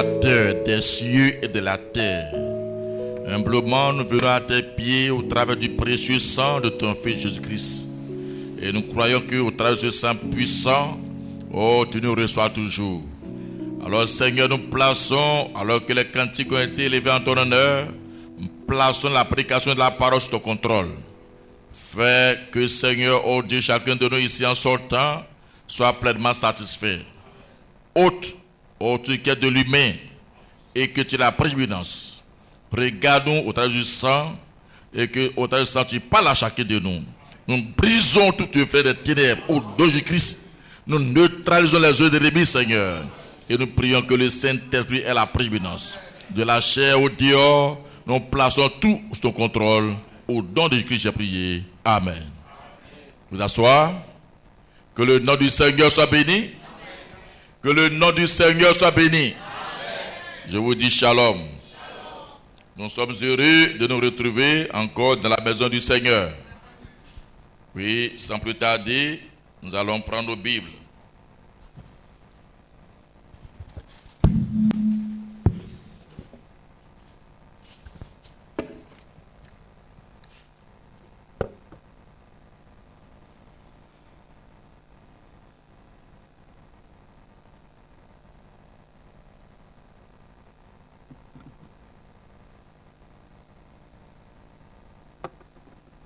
créateur des cieux et de la terre. Humblement, nous venons à tes pieds au travers du précieux sang de ton Fils Jésus-Christ. Et nous croyons qu'au travers de ce sang puissant, oh, tu nous reçois toujours. Alors Seigneur, nous plaçons, alors que les cantiques ont été élevés en ton honneur, nous plaçons la prédication de la parole sous ton contrôle. Fais que Seigneur, oh Dieu, chacun de nous ici en sortant, soit pleinement satisfait. Ôte, oh tu qui es de l'humain, et que tu aies la prééminence. Regarde-nous au travers du sang, et que au travers du sang, tu parles à chacun de nous. Nous brisons toutes les flèches des ténèbres au nom de Jésus-Christ. Nous neutralisons les œuvres de l'ennemi, Seigneur. Et nous prions que le Saint-Esprit ait la prééminence. De la chair au dehors, nous plaçons tout sous ton contrôle. Au nom de Jésus-Christ, j'ai prié. Amen. Vous asseoir. Que le nom du Seigneur soit béni. Que le nom du Seigneur soit béni. Je vous dis shalom. Nous sommes heureux de nous retrouver encore dans la maison du Seigneur. Oui, sans plus tarder, nous allons prendre nos Bibles.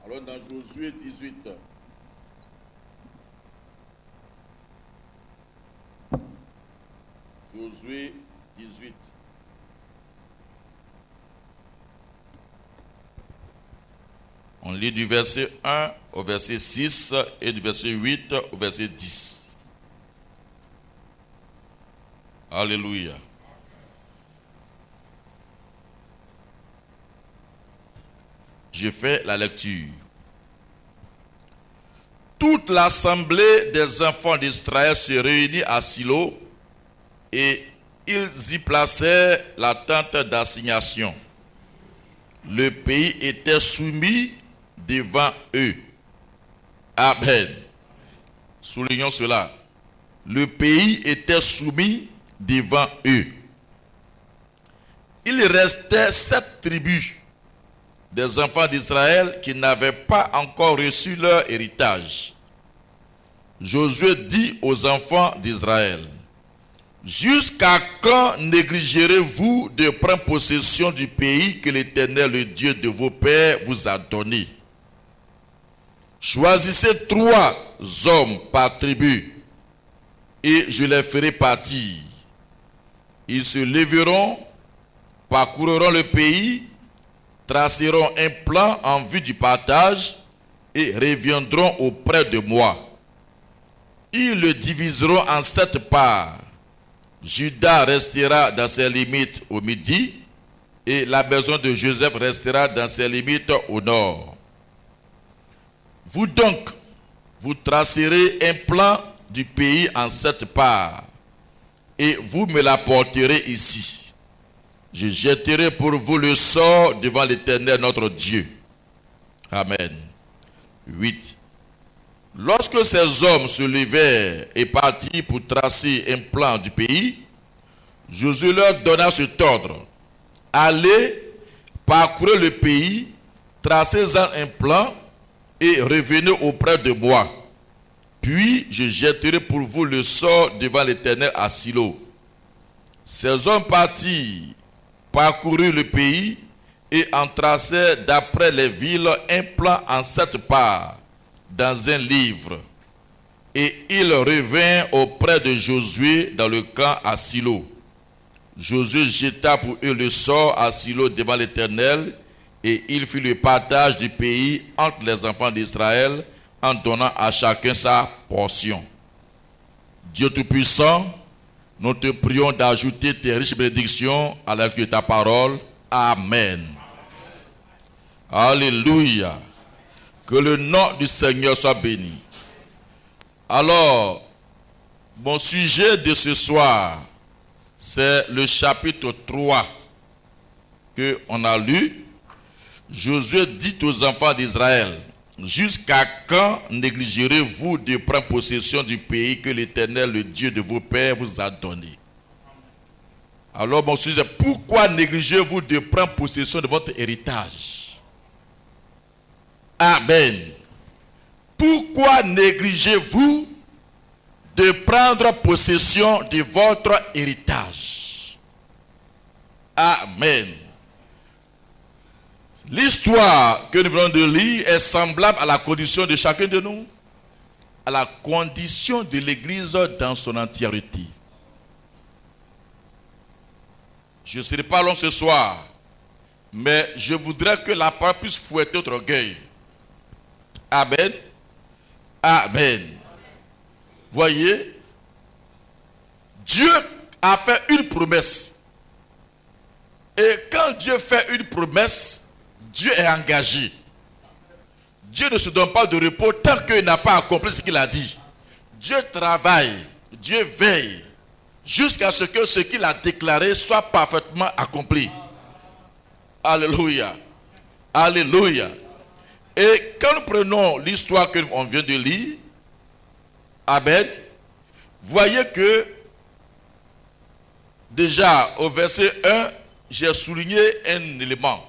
Alors dans Josué 18. Josué 18. On lit du verset 1 au verset 6 et du verset 8 au verset 10. Alléluia. Je fais la lecture. Toute l'assemblée des enfants d'Israël se réunit à Silo et ils y placèrent la tente d'assignation. Le pays était soumis devant eux. Amen. Soulignons cela. Le pays était soumis devant eux. Il restait 7 tribus des enfants d'Israël qui n'avaient pas encore reçu leur héritage. Josué dit aux enfants d'Israël: jusqu'à quand négligerez-vous de prendre possession du pays que l'Éternel, le Dieu de vos pères, vous a donné? Choisissez 3 hommes par tribu, et je les ferai partir. Ils se lèveront, parcourront le pays, traceront un plan en vue du partage et reviendront auprès de moi. Ils le diviseront en 7 parts. Juda restera dans ses limites au midi et la maison de Joseph restera dans ses limites au nord. Vous donc, vous tracerez un plan du pays en 7 parts et vous me l'apporterez ici. Je jetterai pour vous le sort devant l'Éternel notre Dieu. Amen. 8. Lorsque ces hommes se levèrent et partirent pour tracer un plan du pays, Josué leur donna cet ordre: allez, parcourez le pays, tracez-en un plan et revenez auprès de moi. Puis je jetterai pour vous le sort devant l'Éternel à Silo. Ces hommes partirent, parcoururent le pays et en tracèrent d'après les villes un plan en 7 parts dans un livre. Et ils revinrent auprès de Josué dans le camp à Silo. Josué jeta pour eux le sort à Silo devant l'Éternel, et il fit le partage du pays entre les enfants d'Israël en donnant à chacun sa portion. Dieu Tout-Puissant, nous te prions d'ajouter tes riches bénédictions à la lecture de ta parole. Amen. Alléluia. Que le nom du Seigneur soit béni. Alors, mon sujet de ce soir, c'est le chapitre 3 qu'on a lu. Josué dit aux enfants d'Israël: jusqu'à quand négligerez-vous de prendre possession du pays que l'Éternel, le Dieu de vos pères, vous a donné? Alors mon sujet, pourquoi négligez-vous de prendre possession de votre héritage? Amen. Pourquoi négligez-vous de prendre possession de votre héritage? Amen. L'histoire que nous venons de lire est semblable à la condition de chacun de nous, à la condition de l'Église dans son entièreté. Je ne serai pas long ce soir, mais je voudrais que la parole puisse fouetter notre orgueil. Amen. Amen. Voyez, Dieu a fait une promesse. Et quand Dieu fait une promesse, Dieu est engagé. Dieu ne se donne pas de repos tant qu'il n'a pas accompli ce qu'il a dit. Dieu travaille, Dieu veille, jusqu'à ce que ce qu'il a déclaré soit parfaitement accompli. Alléluia. Alléluia. Et quand nous prenons l'histoire que l'on vient de lire, amen, voyez que déjà au verset 1, j'ai souligné un élément.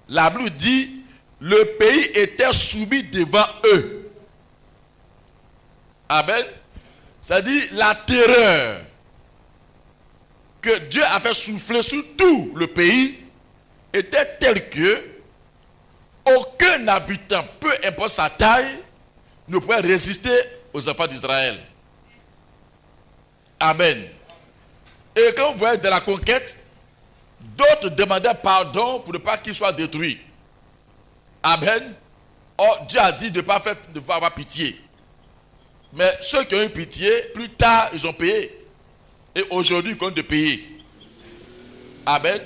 La Bible dit, le pays était soumis devant eux. Amen. C'est-à-dire la terreur que Dieu a fait souffler sur tout le pays était telle que aucun habitant, peu importe sa taille, ne pouvait résister aux enfants d'Israël. Amen. Et quand vous voyez de la conquête, d'autres demandaient pardon pour ne pas qu'ils soient détruits. Amen. Or, Dieu a dit de ne pas avoir pitié. Mais ceux qui ont eu pitié, plus tard, ils ont payé. Et aujourd'hui, ils comptent de payer. Amen.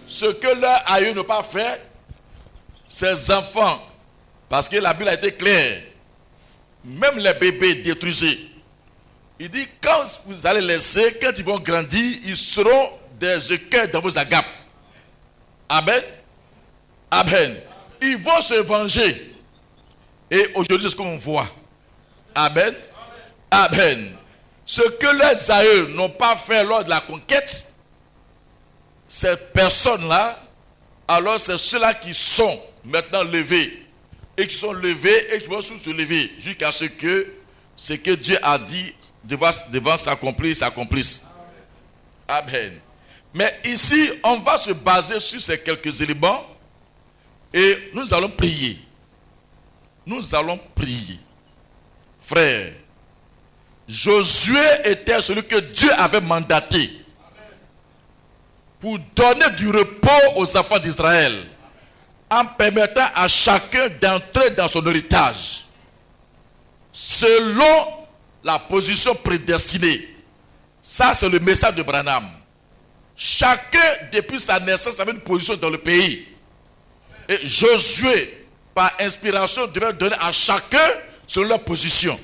Ce que leurs aïeux n'ont pas fait, ces enfants, parce que la Bible a été claire, même les bébés détruisés. Il dit, quand vous allez laisser, quand ils vont grandir, ils seront des écueils dans vos agapes. Amen. Amen. Ils vont se venger. Et aujourd'hui, c'est ce qu'on voit. Amen. Amen. Ce que les aïeux n'ont pas fait lors de la conquête, ces personnes-là, alors c'est ceux-là qui sont maintenant levés. Et qui sont levés et qui vont se lever jusqu'à ce que Dieu a dit devant s'accomplisse. Amen. Mais ici, on va se baser sur ces quelques éléments et nous allons prier. Nous allons prier. Frère, Josué était celui que Dieu avait mandaté pour donner du repos aux enfants d'Israël en permettant à chacun d'entrer dans son héritage selon la position prédestinée. Ça, c'est le message de Branham. Chacun, depuis sa naissance, avait une position dans le pays. Et Josué, par inspiration, devait donner à chacun selon leur position.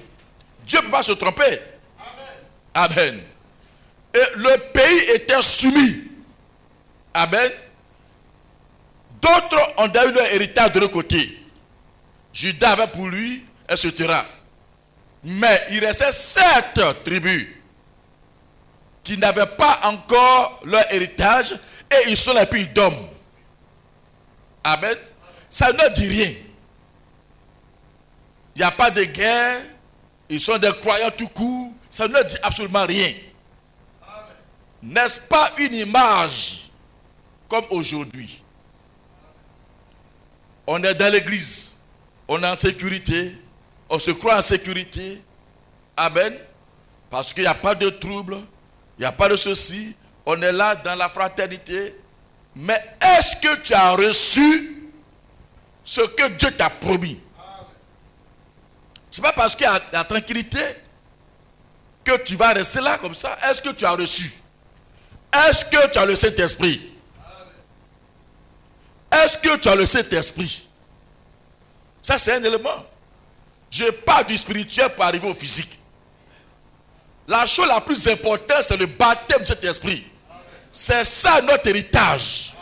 Dieu ne peut pas se tromper. Amen. Amen. Et le pays était soumis. Amen. D'autres ont eu leur héritage de l'autre côté. Judas avait pour lui, etc. Mais il restait 7 tribus qui n'avaient pas encore leur héritage et ils sont les pays d'hommes. Amen. Ça ne dit rien. Il n'y a pas de guerre. Ils sont des croyants tout court. Ça ne dit absolument rien. N'est-ce pas une image comme aujourd'hui? On est dans l'église. On est en sécurité. On se croit en sécurité. Amen. Parce qu'il n'y a pas de trouble. Il n'y a pas de ceci. On est là dans la fraternité. Mais est-ce que tu as reçu ce que Dieu t'a promis? Ce n'est pas parce qu'il y a la tranquillité que tu vas rester là comme ça. Est-ce que tu as reçu? Est-ce que tu as le Saint-Esprit? Est-ce que tu as le Saint-Esprit? Ça, c'est un élément. Je parle du spirituel pour arriver au physique. La chose la plus importante, c'est le baptême de cet esprit. C'est ça notre héritage.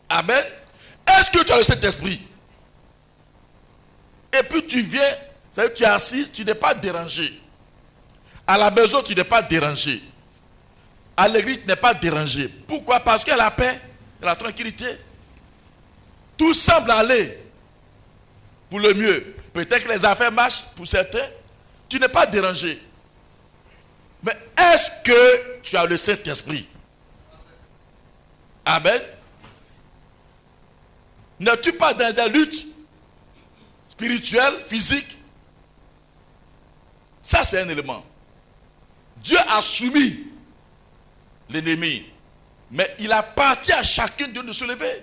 Amen. Est-ce que tu as le Saint-Esprit? Et puis tu viens, tu es assis, tu n'es pas dérangé. À la maison, tu n'es pas dérangé. à l'église, tu n'es pas dérangé. Pourquoi? Parce qu'il y a la paix, la tranquillité. Tout semble aller pour le mieux. Peut-être que les affaires marchent pour certains. Tu n'es pas dérangé. Mais est-ce que tu as le Saint-Esprit? Amen. N'es-tu pas dans des luttes spirituelles, physiques? Ça, c'est un élément. Dieu a soumis l'ennemi. Mais il appartient à chacun de nous de se lever.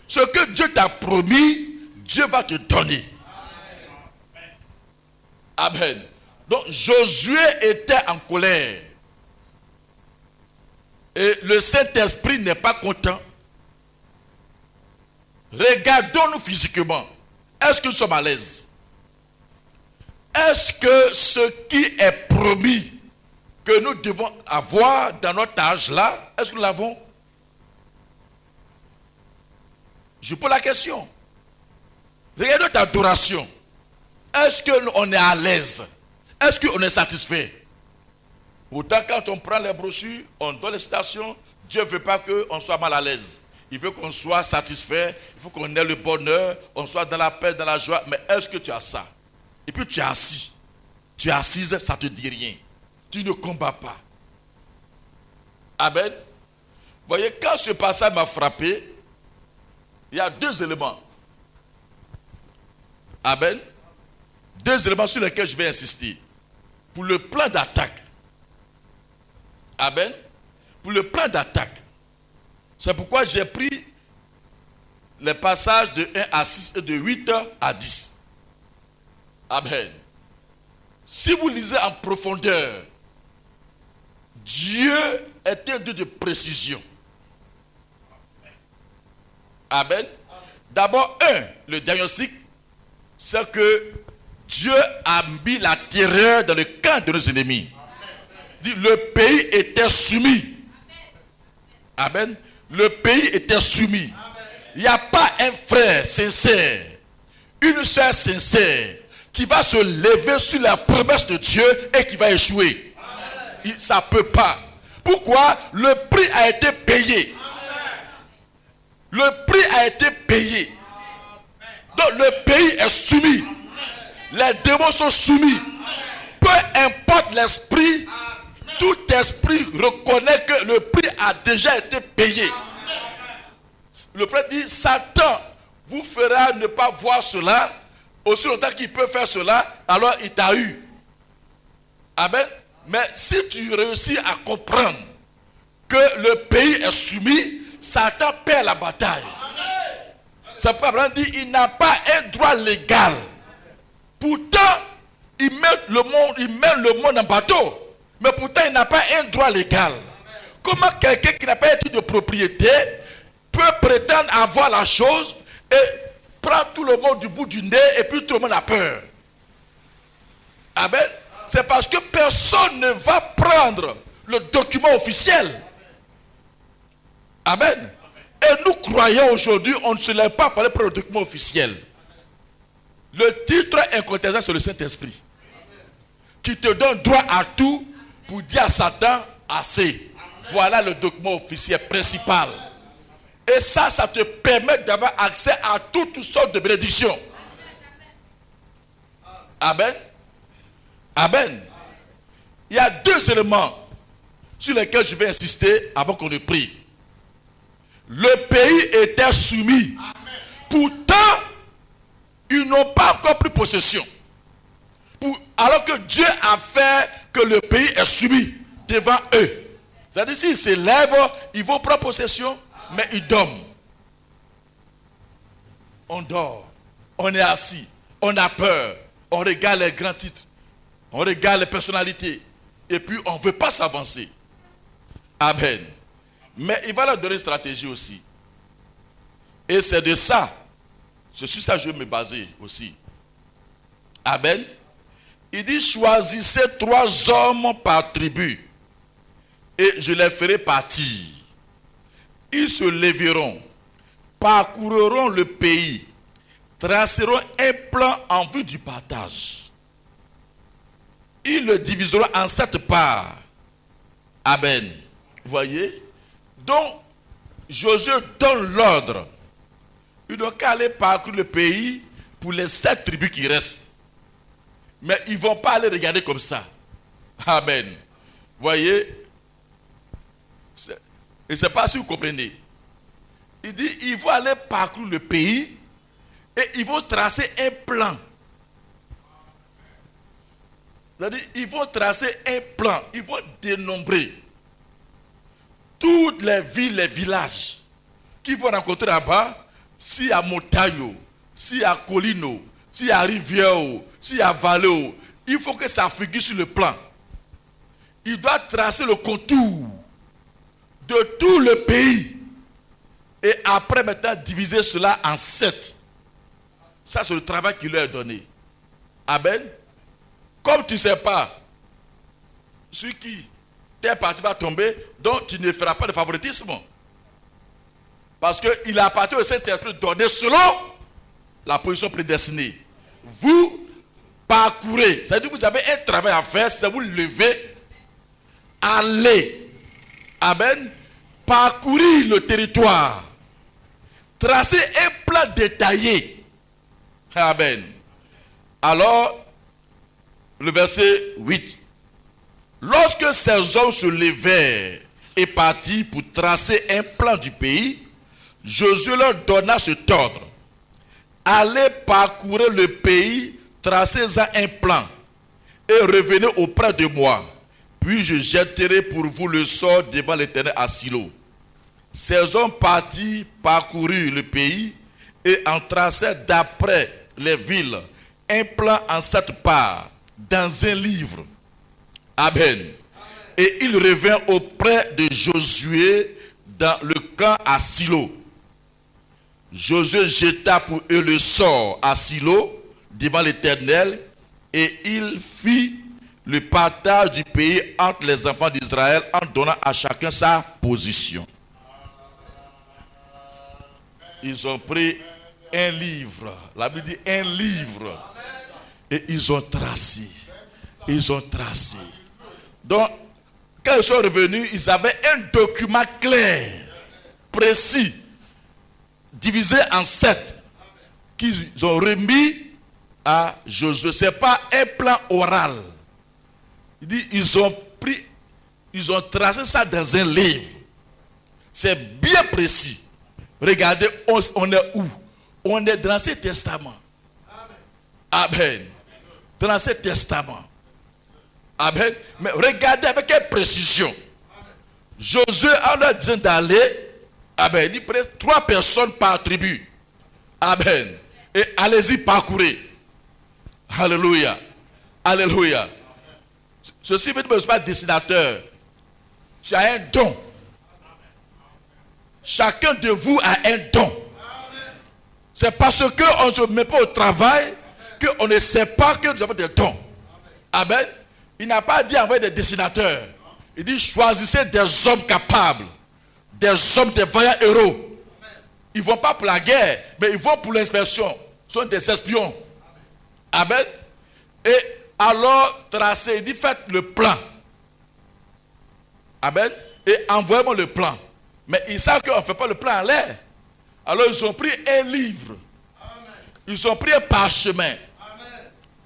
Ce que Dieu t'a promis, Dieu va te donner. Amen. Donc Josué était en colère. Et le Saint-Esprit n'est pas content. Regardons-nous physiquement. Est-ce que nous sommes à l'aise? Est-ce que ce qui est promis que nous devons avoir dans notre âge là, est-ce que nous l'avons? Je pose la question. Regardez notre adoration. Est-ce qu'on est à l'aise? Est-ce qu'on est satisfait? Pourtant, quand on prend les brochures, on donne les citations, Dieu ne veut pas qu'on soit mal à l'aise. Il veut qu'on soit satisfait, il faut qu'on ait le bonheur, on soit dans la paix, dans la joie. Mais est-ce que tu as ça? Et puis tu es assis. Tu es assise, ça ne te dit rien. Tu ne combats pas. Amen. Vous voyez, quand ce passage m'a frappé, il y a deux éléments. Amen. Deux éléments sur lesquels je vais insister. Pour le plan d'attaque. Amen. Pour le plan d'attaque. C'est pourquoi j'ai pris les passages de 1 à 6 et de 8 à 10. Amen. Si vous lisez en profondeur, Dieu est un Dieu de précision. Amen. D'abord, le diagnostic, c'est que Dieu a mis la terreur dans le camp de nos ennemis. Le pays était soumis. Amen. Le pays était soumis. Il n'y a pas un frère sincère, une soeur sincère, qui va se lever sur la promesse de Dieu et qui va échouer. Ça ne peut pas. Pourquoi? Le prix a été payé. Le prix a été payé. Donc le pays est soumis. Les démons sont soumis. Peu importe l'esprit, tout esprit reconnaît que le prix a déjà été payé. Le prêtre dit, Satan vous fera ne pas voir cela. Aussi longtemps qu'il peut faire cela, alors il t'a eu. Amen. Mais si tu réussis à comprendre que le pays est soumis, Satan perd la bataille. C'est pourquoi Abraham dit, il n'a pas un droit légal. Pourtant, il met le monde en bateau. Mais pourtant, il n'a pas un droit légal. Comment quelqu'un qui n'a pas un titre de propriété peut prétendre avoir la chose et prendre tout le monde du bout du nez et puis tout le monde a peur? Amen. C'est parce que personne ne va prendre le document officiel. Amen. Et nous croyons aujourd'hui, on ne se lève pas pour aller prendre le document officiel. Le titre incontestable, c'est le Saint-Esprit, qui te donne droit à tout pour dire à Satan, assez. Voilà le document officiel principal. Et ça te permet d'avoir accès à toutes sortes de bénédictions. Amen. Amen. Il y a deux éléments sur lesquels je vais insister avant qu'on ne prie. Le pays était soumis. Pourtant, ils n'ont pas encore pris possession. Alors que Dieu a fait que le pays est soumis devant eux. C'est-à-dire, s'ils se lèvent, ils vont prendre possession, mais ils dorment. On dort, on est assis, on a peur, on regarde les grands titres, on regarde les personnalités, et puis on ne veut pas s'avancer. Amen. Mais il va leur donner une stratégie aussi. Et c'est de ça, c'est sur ça que je vais me baser aussi. Amen. Il dit, choisissez 3 hommes par tribu, et je les ferai partir. Ils se lèveront, parcourront le pays, traceront un plan en vue du partage. Ils le diviseront en 7 parts. Amen. Vous voyez? Donc, Josué donne l'ordre. Ils n'ont qu'à aller parcourir le pays pour les 7 tribus qui restent. Mais ils ne vont pas aller regarder comme ça. Amen. Vous voyez? Et je ne sais pas si vous comprenez. Il dit, ils vont aller parcourir le pays et ils vont tracer un plan. C'est-à-dire, ils vont tracer un plan. Ils vont dénombrer toutes les villes, les villages qu'ils vont rencontrer là-bas. S'il y a montagne, s'il y a colline, s'il y a rivière, s'il y a vallée, il faut que ça figure sur le plan. Il doit tracer le contour de tout le pays. Et après, maintenant, diviser cela en 7. Ça, c'est le travail qu'il leur a donné. Amen. Comme tu ne sais pas sur qui tes parti va tomber, donc tu ne feras pas de favoritisme. Parce qu'il appartient au Saint-Esprit de donner selon la position prédestinée. Vous parcourez. C'est-à-dire que vous avez un travail à faire, c'est vous lever, aller. Amen. Parcourir le territoire. Tracer un plan détaillé. Amen. Alors, le verset 8. Lorsque ces hommes se levèrent et partirent pour tracer un plan du pays, Josué leur donna cet ordre. Allez parcourir le pays, tracez-en un plan et revenez auprès de moi. Puis je jetterai pour vous le sort devant l'Éternel à Silo. Ces hommes partirent parcourir le pays et en tracèrent d'après les villes un plan en 7 parts dans un livre. Amen. Et il revint auprès de Josué dans le camp à Silo. Josué jeta pour eux le sort à Silo devant l'Éternel et il fit le partage du pays entre les enfants d'Israël en donnant à chacun sa position. Ils ont pris un livre. La Bible dit un livre. Et ils ont tracé. Ils ont tracé. Donc, quand ils sont revenus, ils avaient un document clair, précis, divisé en 7, qu'ils ont remis à Josué. Ce n'est pas un plan oral. Il dit, ils ont tracé ça dans un livre. C'est bien précis. Regardez, on est où? On est dans l'Ancien Testament. Amen. Dans l'Ancien Testament. Amen. Mais regardez avec quelle précision. Josué, en leur disant d'aller, amen, il prend 3 personnes par tribu. Amen. Et allez-y parcourir. Alléluia. Alléluia. Ceci veut dire que tu ne suis pas dessinateur. Tu as un don. Chacun de vous a un don. C'est parce qu'on ne se met pas au travail qu'on ne sait pas que nous avons des dons. Amen. Il n'a pas dit envoyer des dessinateurs. Il dit choisissez des hommes capables. Des hommes, des vaillants héros. Ils ne vont pas pour la guerre, mais ils vont pour l'inspection. Ce sont des espions. Amen. Et alors, tracez, il dit faites le plan. Amen. Et envoyez-moi le plan. Mais ils savent qu'on ne fait pas le plan en l'air. Alors ils ont pris un livre. Ils ont pris un parchemin.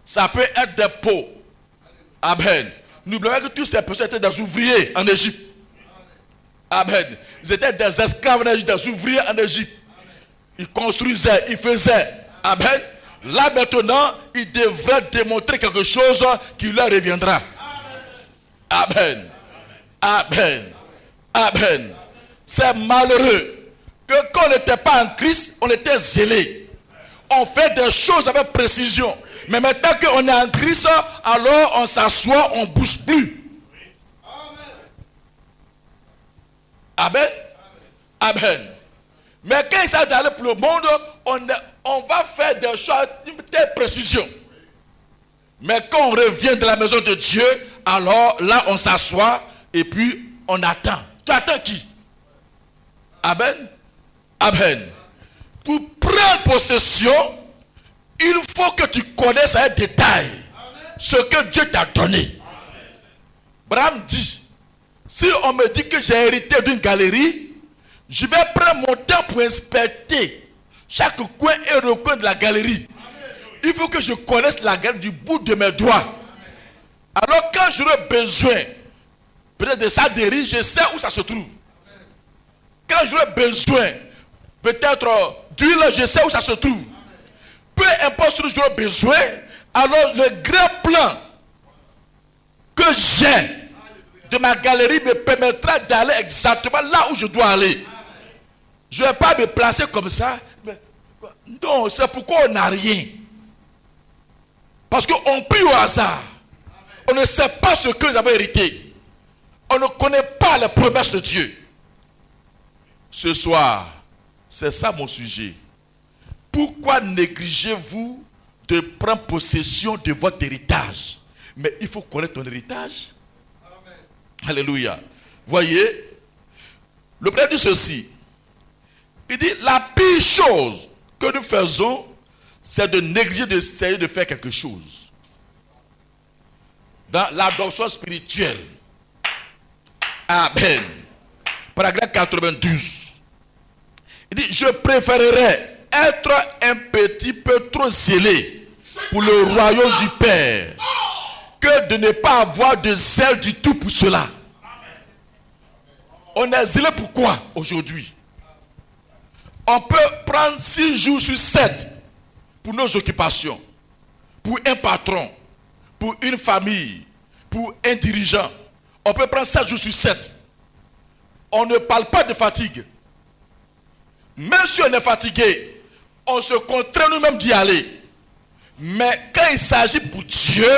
Ça peut être des pots. Amen. N'oubliez pas que tous ces personnes étaient des ouvriers en Égypte. Amen. Ils étaient des esclaves en Égypte, des ouvriers en Égypte. Ils construisaient, ils faisaient. Amen. Là maintenant, ils devraient démontrer quelque chose qui leur reviendra. Amen. Amen. Amen. C'est malheureux que quand on n'était pas en Christ, on était zélé. On fait des choses avec précision. Mais maintenant qu'on est en Christ, alors on s'assoit, on ne bouge plus. Amen. Amen. Mais quand il s'agit d'aller pour le monde, on va faire des choses d'une telle précision. Mais quand on revient de la maison de Dieu, alors là on s'assoit et puis on attend. Tu attends qui? Amen. Amen. Pour prendre possession, il faut que tu connaisses en détail ce que Dieu t'a donné. Abraham dit, Si on me dit que j'ai hérité d'une galerie, je vais prendre mon temps pour inspecter chaque coin et recoin de la galerie. Il faut que je connaisse la galerie du bout de mes doigts. Alors quand j'aurai besoin peut-être de saderie, je sais où ça se trouve. Quand j'aurai besoin peut-être d'huile, je sais où ça se trouve. Peu importe ce que j'aurai besoin, alors le grand plan que j'ai de ma galerie me permettra d'aller exactement là où je dois aller. Je ne vais pas me placer comme ça. Mais, non, c'est pourquoi on n'a rien. Parce qu'on prie au hasard. On ne sait pas ce que nous avons hérité. On ne connaît pas les promesses de Dieu. Ce soir, c'est ça mon sujet. Pourquoi négligez-vous de prendre possession de votre héritage? Mais il faut connaître ton héritage. Amen. Alléluia. Voyez, le Père dit ceci. Il dit, la pire chose que nous faisons, c'est de négliger d'essayer de faire quelque chose. Dans l'adoption spirituelle. Amen. Paragraphe 92. Il dit, je préférerais être un petit peu trop zélé pour le royaume du Père que de ne pas avoir de zèle du tout pour cela. On est zélé pourquoi aujourd'hui? On peut prendre 6 jours sur 7 pour nos occupations, pour un patron, pour une famille, pour un dirigeant. On peut prendre 7 jours sur 7. On ne parle pas de fatigue. Même si on est fatigué, on se contraint nous-mêmes d'y aller. Mais quand il s'agit pour Dieu,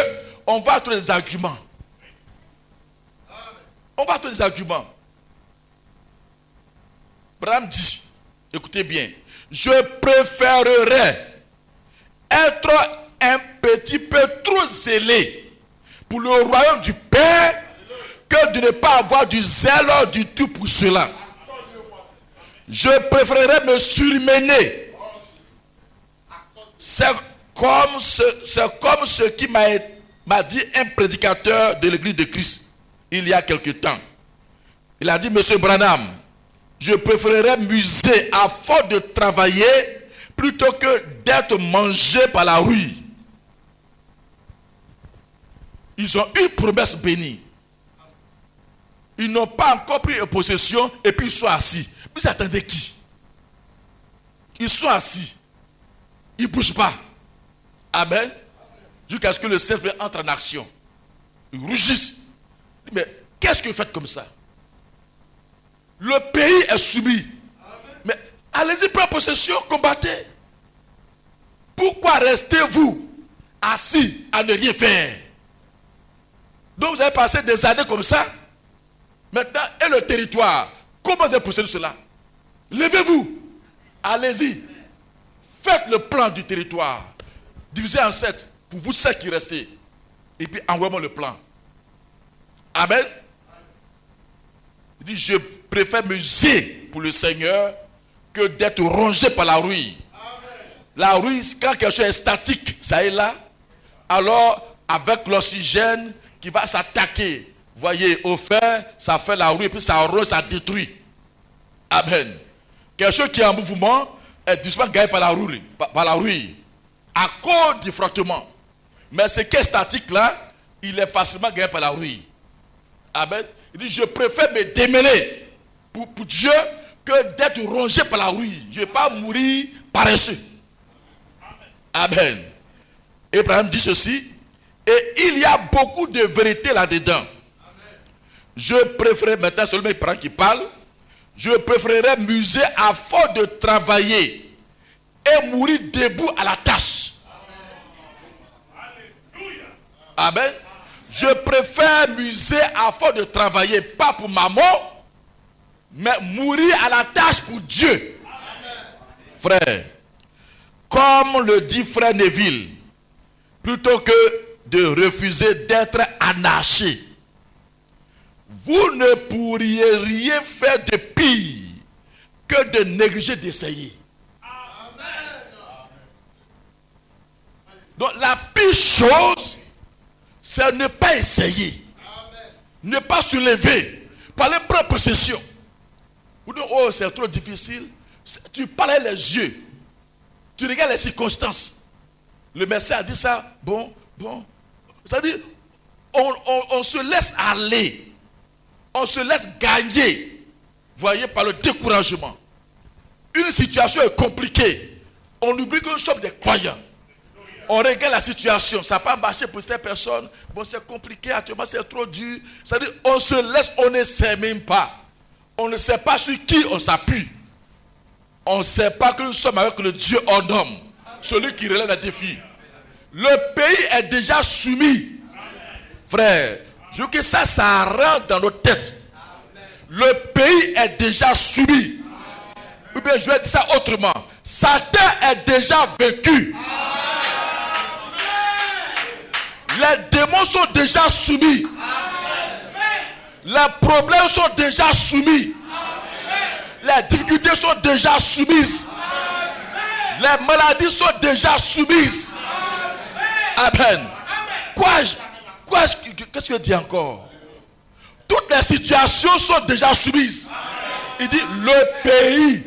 on va trouver des arguments. On va trouver des arguments. Abraham dit, écoutez bien, je préférerais être un petit peu trop zélé pour le royaume du Père que de ne pas avoir du zèle du tout pour cela. Je préférerais me surmener. C'est comme ce qui m'a dit un prédicateur de l'église de Christ il y a quelque temps. Il a dit, Monsieur Branham, je préférerais m'user à force de travailler plutôt que d'être mangé par la rouille. Ils ont une promesse bénie. Ils n'ont pas encore pris possession et puis ils sont assis. Vous attendez qui? Ils sont assis. Ils ne bougent pas. Amen. Jusqu'à ce que le Saint-Esprit entre en action. Ils rougissent. Mais qu'est-ce que vous faites comme ça? Le pays est soumis. Mais allez-y, prendre possession, combattez. Pourquoi restez-vous assis à ne rien faire? Donc vous avez passé des années comme ça. Maintenant, et le territoire, comment vous avez possédé cela? Levez-vous. Allez-y. Faites le plan du territoire. Divisez en 7 pour vous 7 qui restez. Et puis envoyez-moi le plan. Amen. Il dit, je préfère me user pour le Seigneur que d'être rongé par la rouille. La rouille, quand quelque chose est statique, ça est là. Alors, avec l'oxygène qui va s'attaquer, voyez, au fer, ça fait la rouille, et puis ça ronge, ça détruit. Amen. Quelque chose qui est en mouvement est difficilement gagné par la rouille, à cause du frottement. Mais ce qui est statique là, il est facilement gagné par la rouille. Amen. Il dit, je préfère me démêler pour Dieu que d'être rongé par la rouille. Je ne vais pas mourir paresseux. Amen. Abraham dit ceci, et il y a beaucoup de vérité là-dedans. Je préférerais, maintenant seulement les qui parlent, je préférerais m'user à force de travailler et mourir debout à la tâche. Amen. Je préfère m'user à force de travailler, pas pour maman, mais mourir à la tâche pour Dieu. Frère, comme le dit frère Neville, plutôt que de refuser d'être anarché, vous ne pourriez rien faire de pire que de négliger d'essayer. Donc la pire chose, c'est ne pas essayer. Ne pas se lever. pour aller prendre possession. Vous dites, oh, c'est trop difficile. Tu parles les yeux. Tu regardes les circonstances. Le médecin a dit ça. Bon. Ça dit, on se laisse aller. On se laisse gagner. Voyez, par le découragement. Une situation est compliquée. On oublie que nous sommes des croyants. On regarde la situation. Ça n'a pas marché pour cette personne. Bon, c'est compliqué. Actuellement, c'est trop dur. Ça dit, on se laisse, on ne sait même pas. On ne sait pas sur qui on s'appuie. On ne sait pas que nous sommes avec le Dieu hors d'homme. Celui qui relève les défis. Le pays est déjà soumis. Frère, je veux que ça rentre dans nos têtes. Le pays est déjà soumis. Ou bien je vais dire ça autrement. Satan est déjà vaincu. Les démons sont déjà soumis. Les problèmes sont déjà soumis. Les difficultés sont déjà soumises. Les maladies sont déjà soumises. Amen. Qu'est-ce que je dis encore? Toutes les situations sont déjà soumises. Il dit, le pays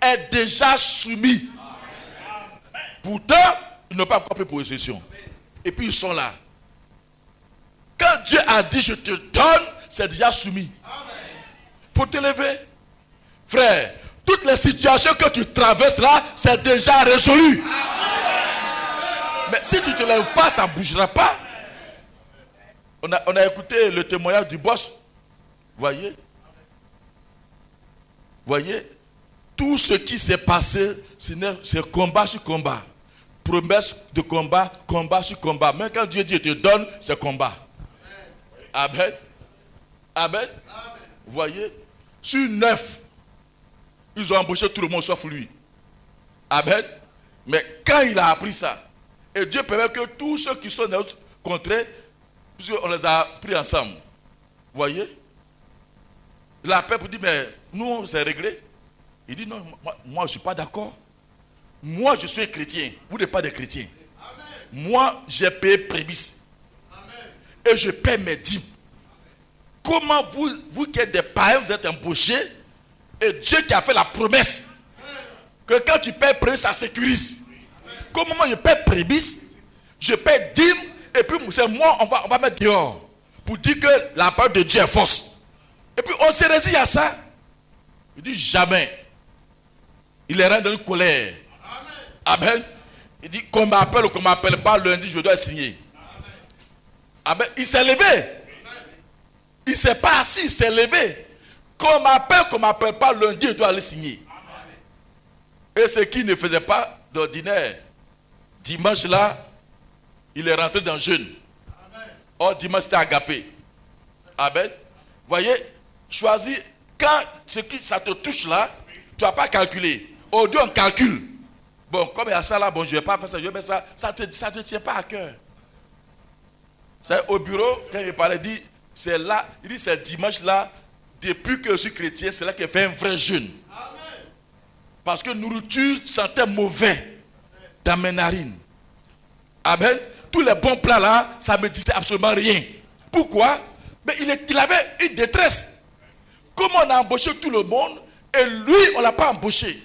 est déjà soumis. Pourtant, ils n'ont pas encore pris possession. Et puis ils sont là. Quand Dieu a dit, je te donne, c'est déjà soumis. Il faut te lever. Frère, toutes les situations que tu traverses là, c'est déjà résolu. Mais si tu ne te lèves pas, ça ne bougera pas. On a écouté le témoignage du boss. Voyez, tout ce qui s'est passé, c'est combat sur combat. Promesse de combat, combat sur combat. Même quand Dieu dit, je te donne, c'est combat. Amen. Amen. Voyez, sur 9, ils ont embauché tout le monde sauf lui. Amen. Mais quand il a appris ça, et Dieu permet que tous ceux qui sont dans notre contrée, puisqu'on les a pris ensemble, voyez, il appelle pour dire, mais nous, c'est réglé. Il dit, non, moi je ne suis pas d'accord. Moi, je suis un chrétien. Vous n'êtes pas des chrétiens. Amen. Moi, j'ai payé prémices. Et je paie mes dîmes. Comment vous qui êtes des païens, vous êtes embauchés, et Dieu qui a fait la promesse que quand tu paies prémices, ça sécurise. Comment moi je paie prémices, je paie dîmes, et puis c'est moi, on va mettre dehors pour dire que la parole de Dieu est fausse. Et puis on se résigne à ça. Il dit jamais. Il est rentré dans une colère. Amen. Il dit qu'on m'appelle ou qu'on ne m'appelle pas, lundi je dois signer. Amen. Il s'est levé. Il ne s'est pas assis, il s'est levé. Qu'on m'appelle, qu'on ne m'appelle pas, lundi je dois aller signer. Et ce qu'il ne faisait pas d'ordinaire, dimanche là, il est rentré dans le jeûne. Or dimanche c'était agapé. Amen. Voyez, choisis, quand ça te touche là, tu ne vas pas calculer. Aujourd'hui on calcule. Bon, comme il y a ça là, bon, je ne vais pas faire ça, je vais faire ça. Ça te tient pas à cœur. C'est au bureau, quand il parlait, il dit, c'est là, il dit, c'est dimanche là, depuis que je suis chrétien, c'est là qu'il fait un vrai jeûne. Amen. Parce que nourriture sentait mauvais dans mes narines. Amen. Tous les bons plats là, ça ne me disait absolument rien. Pourquoi? Mais il avait une détresse. Comment on a embauché tout le monde et lui, on ne l'a pas embauché.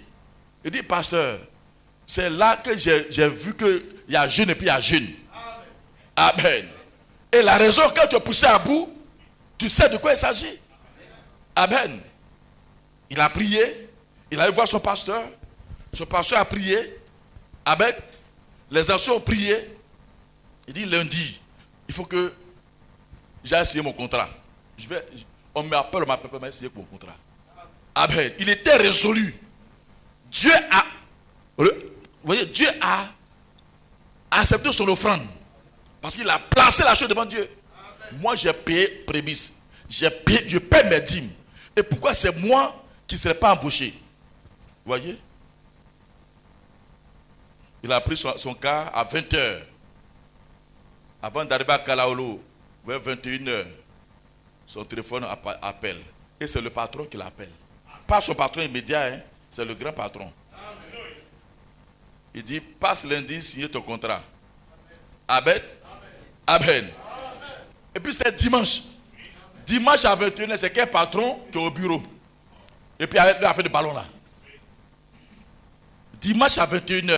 Il dit, pasteur, c'est là que j'ai vu qu'il y a jeûne et puis il y a jeûne. Amen. Et la raison, quand tu es poussé à bout, tu sais de quoi il s'agit. Amen. Il a prié, il allait voir son pasteur a prié. Amen. Les anciens ont prié. Il dit lundi, il faut que j'aille signer mon contrat. On m'appelle, on m'appelle pas, signer mon contrat. Amen. Il était résolu. Dieu a accepté son offrande. Parce qu'il a placé la chose devant Dieu. Amen. Moi, j'ai payé prémices. Je paie mes dîmes. Et pourquoi c'est moi qui ne serais pas embauché? Vous voyez? Il a pris son cas à 20h. Avant d'arriver à Kalaolo, vers 21h, son téléphone appelle. Et c'est le patron qui l'appelle. Pas son patron immédiat, hein, c'est le grand patron. Il dit, passe lundi, signe ton contrat. Amen. Amen. Et puis c'était dimanche. Dimanche à 21h, c'est quel patron qui est au bureau? Et puis avec l'affaire de ballon là. Dimanche à 21h,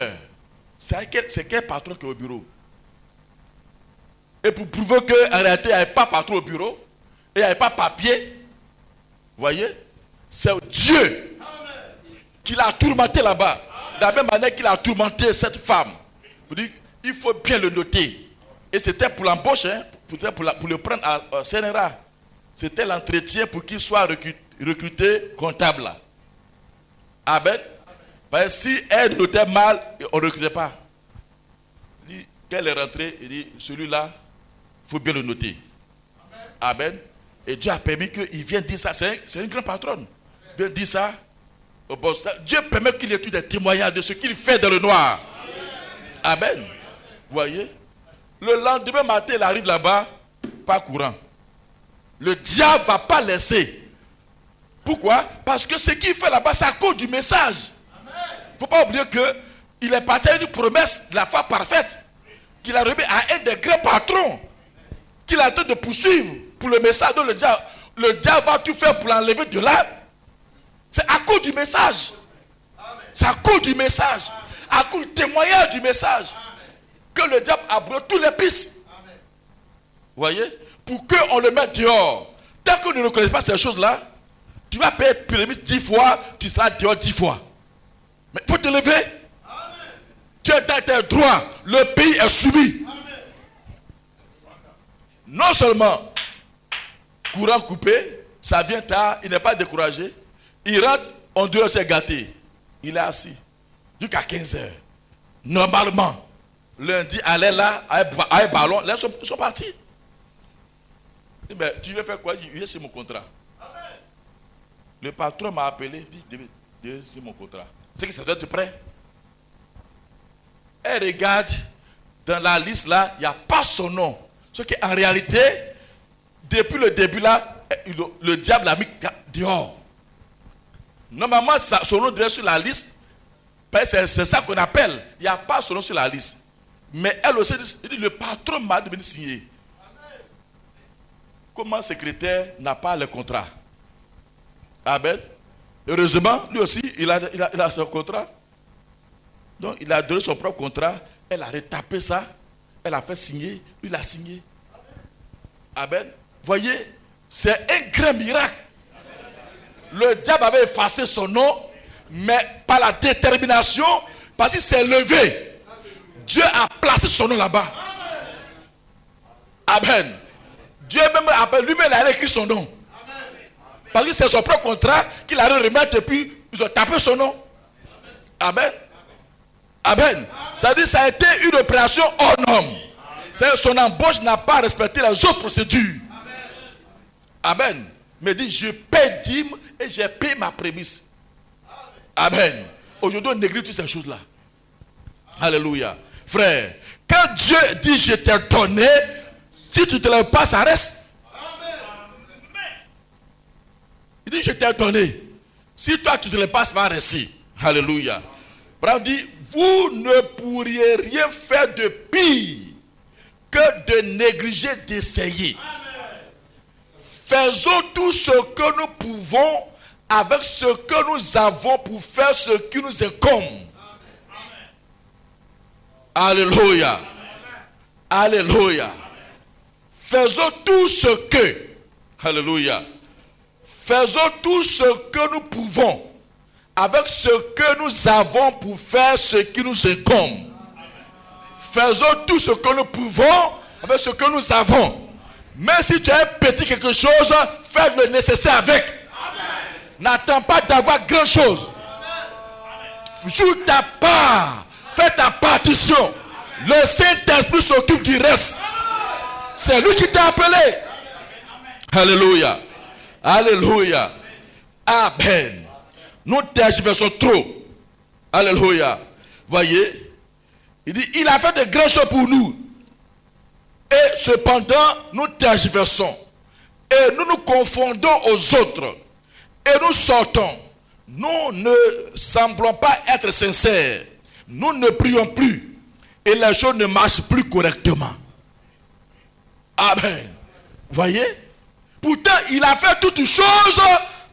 c'est quel patron qui est au bureau? Et pour prouver qu'en réalité, il n'y avait pas patron au bureau, et il n'y avait pas papier, vous voyez, c'est Dieu qui l'a tourmenté là-bas. De la même manière qu'il a tourmenté cette femme. Il faut bien le noter. Et c'était pour l'embauche, hein, pour le prendre à CNRA. C'était l'entretien pour qu'il soit recruté comptable. Amen. Parce que si elle notait mal, on ne recrutait pas. Il dit, qu'elle est rentrée, il dit, celui-là, il faut bien le noter. Amen. Et Dieu a permis qu'il vienne dire ça. C'est une grande patronne. Il vient dire ça. Dieu permet qu'il étudie des témoignages de ce qu'il fait dans le noir. Amen. Vous voyez? Le lendemain matin, il arrive là-bas, pas courant. Le diable ne va pas laisser. Pourquoi? Parce que ce qu'il fait là-bas, c'est à cause du message. Il ne faut pas oublier qu'il est parti à une promesse de la foi parfaite qu'il a remis à un des grands patrons qu'il est en train de poursuivre pour le message. Donc le diable va tout faire pour l'enlever de là. C'est à cause du message. C'est à cause du message. À cause du témoignage du message que le diable a brûlé tous les pistes. Vous voyez? Pour qu'on le mette dehors. Tant qu'on ne reconnaît pas ces choses-là, tu vas payer pyramide 10 fois, tu seras dehors 10 fois. Mais il faut te lever. Amen. Tu es dans tes droits. Le pays est soumis. Amen. Non seulement courant coupé, ça vient tard, il n'est pas découragé. Il rentre, on dirait s'est gâté. Il est assis. Jusqu'à 15h. Normalement, lundi, allait là, avec un ballon, là, ils sont partis. Mais tu veux faire quoi? Il dit, c'est mon contrat. Amen. Le patron m'a appelé, il dit, c'est mon contrat. C'est que ça doit être prêt. Elle regarde, dans la liste là, il n'y a pas son nom. Ce qui en réalité, depuis le début là, le diable l'a mis dehors. Normalement, son nom devait être sur la liste. C'est ça qu'on appelle. Il n'y a pas son nom sur la liste. Mais elle aussi dit, le patron m'a devenu signer. Comment le secrétaire n'a pas le contrat? Amen. Heureusement, lui aussi, il a son contrat. Donc, il a donné son propre contrat. Elle a retapé ça. Elle a fait signer. Lui, il a signé. Amen. Voyez, c'est un grand miracle. Le diable avait effacé son nom, mais par la détermination, parce qu'il s'est levé, Dieu a placé son nom là-bas. Amen. Dieu même lui-même a écrit son nom. Parce que c'est son propre contrat qu'il a remettre et puis ils ont tapé son nom. Amen. Amen. Ça veut dire que ça a été une opération hors norme. Son embauche n'a pas respecté les autres procédures. Amen. Mais dit, je paie dîme et j'ai payé ma prémisse. Amen. Aujourd'hui, on néglige toutes ces choses-là. Alléluia. Frère, quand Dieu dit, je t'ai donné, si tu ne te lèves pas, ça reste. Il dit, je t'ai donné. Si toi, tu ne te lèves pas, ça va rester. Alléluia. Bravo dit, vous ne pourriez rien faire de pire que de négliger d'essayer. Faisons tout ce que nous pouvons avec ce que nous avons pour faire ce qui nous incombe. Alléluia. Alléluia. Faisons tout ce que. Alléluia. Faisons tout ce que nous pouvons avec ce que nous avons pour faire ce qui nous incombe. Faisons tout ce que nous pouvons avec ce que nous avons. Mais si tu as un petit quelque chose, fais le nécessaire avec. N'attends pas d'avoir grand chose. Joue ta part. Fais ta partition. Le Saint-Esprit s'occupe du reste. C'est lui qui t'a appelé. Alléluia. Alléluia. Amen. Nous tergiversons trop. Alléluia. Voyez. Il dit, il a fait de grandes choses pour nous. Et cependant, nous tergiversons. Et nous nous confondons aux autres. Et nous sortons. Nous ne semblons pas être sincères. Nous ne prions plus. Et les choses ne marchent plus correctement. Amen. Voyez? Pourtant, il a fait toutes choses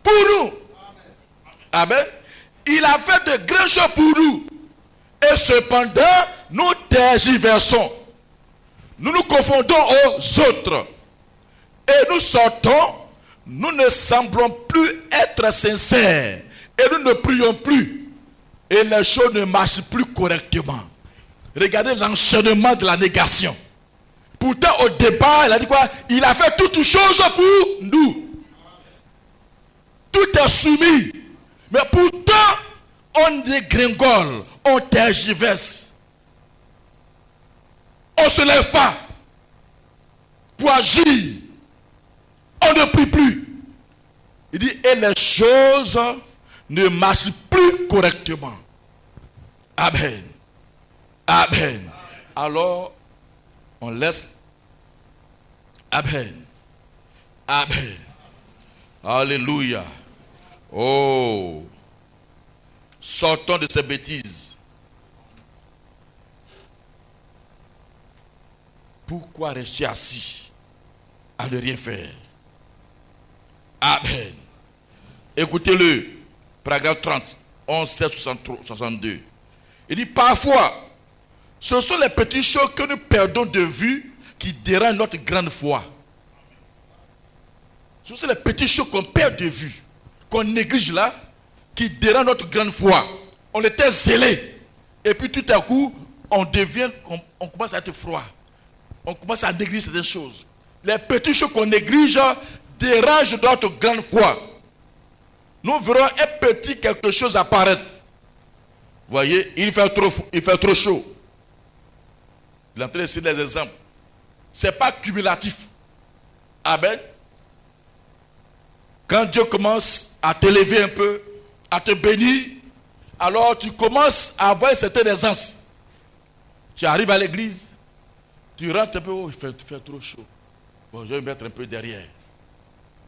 pour nous. Amen. Il a fait de grandes choses pour nous. Et cependant, nous tergiversons. Nous nous confondons aux autres. Et nous sortons. Nous ne semblons plus être sincères. Et nous ne prions plus. Et les choses ne marchent plus correctement. Regardez l'enchaînement de la négation. Pourtant, au départ, il a dit quoi? Il a fait toutes choses pour nous. Tout est soumis. Mais pourtant, on dégringole, on tergiverse. On ne se lève pas pour agir. On ne prie plus. Il dit, et les choses ne marchent plus correctement. Amen. Amen. Alors, on laisse. Amen. Amen. Alléluia. Oh. Sortons de ces bêtises. Pourquoi rester assis à ne rien faire? Amen. Écoutez-le. Paragraphe 30. 11, 16, 62. Il dit parfois, ce sont les petites choses que nous perdons de vue qui dérangent notre grande foi. Ce sont les petites choses qu'on perd de vue, qu'on néglige là, qui dérangent notre grande foi. On était zélé. Et puis tout à coup, on commence à être froid. On commence à négliger certaines choses. Les petites choses qu'on néglige dérangent notre grande foi. Nous verrons un petit quelque chose apparaître. Vous voyez, il fait trop chaud. Il est en train de citer des exemples. Ce n'est pas cumulatif. Amen. Quand Dieu commence à t'élever un peu, à te bénir, alors tu commences à avoir une certaine aisance. Tu arrives à l'église, tu rentres un peu, oh, il fait trop chaud. Bon, je vais me mettre un peu derrière.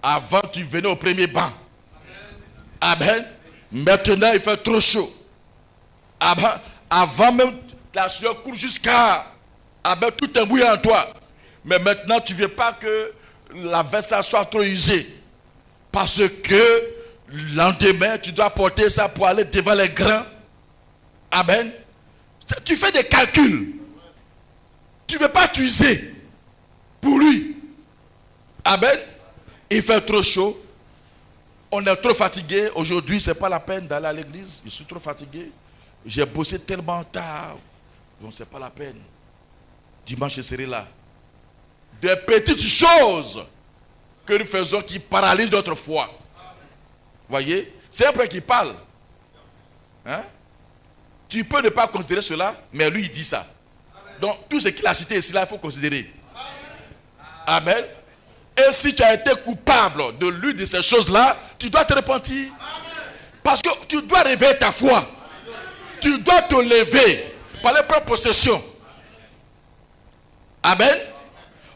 Avant, tu venais au premier banc. Amen. Maintenant, il fait trop chaud. Avant même, la sueur coule jusqu'à... Amen, tout est mouillé en toi. Mais maintenant, tu ne veux pas que la veste soit trop usée. Parce que le lendemain, tu dois porter ça pour aller devant les grands. Amen. Tu fais des calculs. Tu ne veux pas t'user pour lui. Amen. Il fait trop chaud. On est trop fatigué. Aujourd'hui, ce n'est pas la peine d'aller à l'église. Je suis trop fatigué. J'ai bossé tellement tard. Donc, ce n'est pas la peine. Dimanche, je serai là. Des petites choses que nous faisons qui paralysent notre foi. Voyez, c'est un peu qui parle. Hein? Tu peux ne pas considérer cela, mais lui, il dit ça. Donc, tout ce qu'il a cité ici, là, il faut considérer. Amen. Et si tu as été coupable de l'une de ces choses-là, tu dois te repentir. Parce que tu dois réveiller ta foi. Tu dois te lever par les prendre possession. Amen.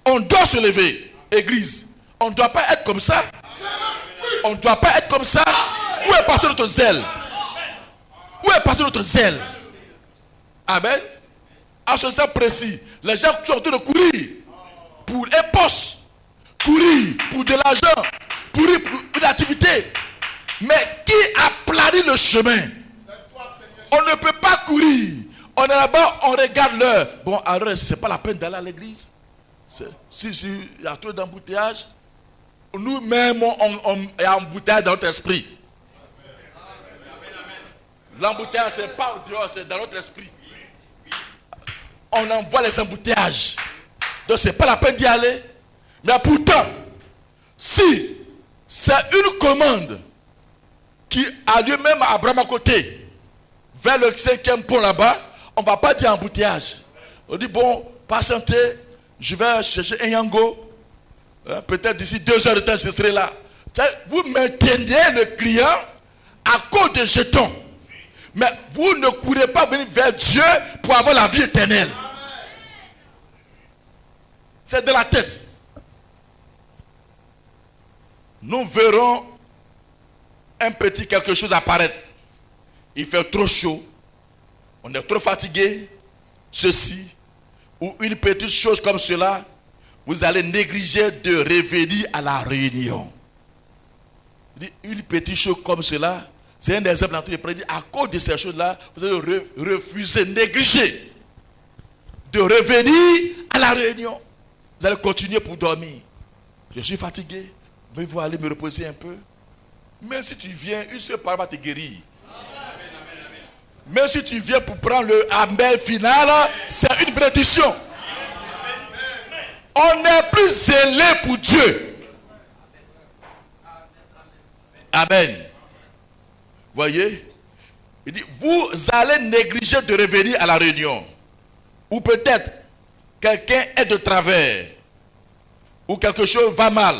On doit se lever, église. On ne doit pas être comme ça. On ne doit pas être comme ça. Où est passé notre zèle? Où est passé notre zèle? Amen. À ce stade précis, les gens sont en train de courir pour un poste, courir pour de l'argent, courir pour une activité. Mais qui a plané le chemin? On ne peut pas courir. On est là-bas, on regarde l'heure. Bon, alors, ce n'est pas la peine d'aller à l'église. Si il y a trop d'embouteillage, nous-mêmes, on est embouteillage dans notre esprit. L'embouteillage, ce n'est pas au dehors, c'est dans notre esprit. On envoie les embouteillages. Donc, ce n'est pas la peine d'y aller. Mais pourtant, si c'est une commande qui a lieu même à Abraham à côté, vers le 5e pont là-bas, on ne va pas dire embouteillage. On dit, bon, patientez, je vais chercher un yango. Peut-être d'ici 2 heures de temps, je serai là. Vous maintenez le client à cause des jetons. Mais vous ne courez pas venir vers Dieu pour avoir la vie éternelle. C'est de la tête. Nous verrons un petit quelque chose apparaître. Il fait trop chaud. On est trop fatigué. Ceci ou une petite chose comme cela vous allez négliger de revenir à la réunion. Une petite chose comme cela, c'est un exemple dans tous les prédits. À cause de ces choses-là, vous allez refuser, négliger de revenir à la réunion. Vous allez continuer pour dormir. Je suis fatigué, mais vous allez me reposer un peu. Même si tu viens, une seule parole va te guérir. Même si tu viens pour prendre le amen final, c'est une bénédiction. On est plus zélé pour Dieu. Amen. Voyez, il dit, vous allez négliger de revenir à la réunion. Ou peut-être, quelqu'un est de travers. Ou quelque chose va mal.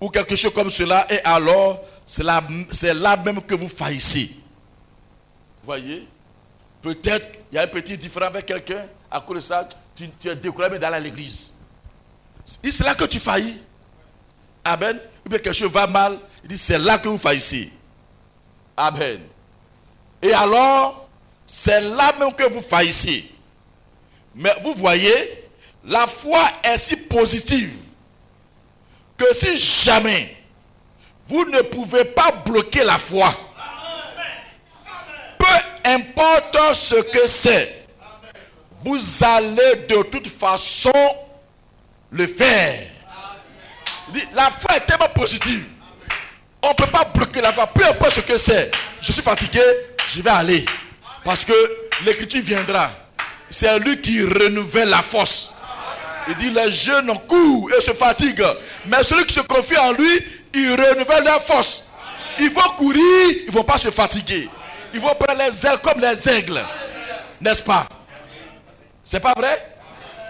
Ou quelque chose comme cela. Et alors, c'est là même que vous faillissez. Voyez, peut-être, il y a un petit différend avec quelqu'un. À cause de ça, tu es découragé d'aller à l'église. C'est là que tu faillis. Amen. Ou bien quelque chose va mal. Il dit, c'est là que vous faillissez. Amen. Et alors, c'est là même que vous faillissez. Mais vous voyez, la foi est si positive que si jamais vous ne pouvez pas bloquer la foi, peu importe ce que c'est, vous allez de toute façon le faire. La foi est tellement positive. On ne peut pas bloquer la foi, peu importe ce que c'est. Je suis fatigué, je vais aller. Parce que l'écriture viendra. C'est lui qui renouvelle la force. Il dit, les jeunes courent et se fatiguent. Mais celui qui se confie en lui, il renouvelle leur force. Ils vont courir, ils ne vont pas se fatiguer. Ils vont prendre les ailes comme les aigles. N'est-ce pas? C'est pas vrai?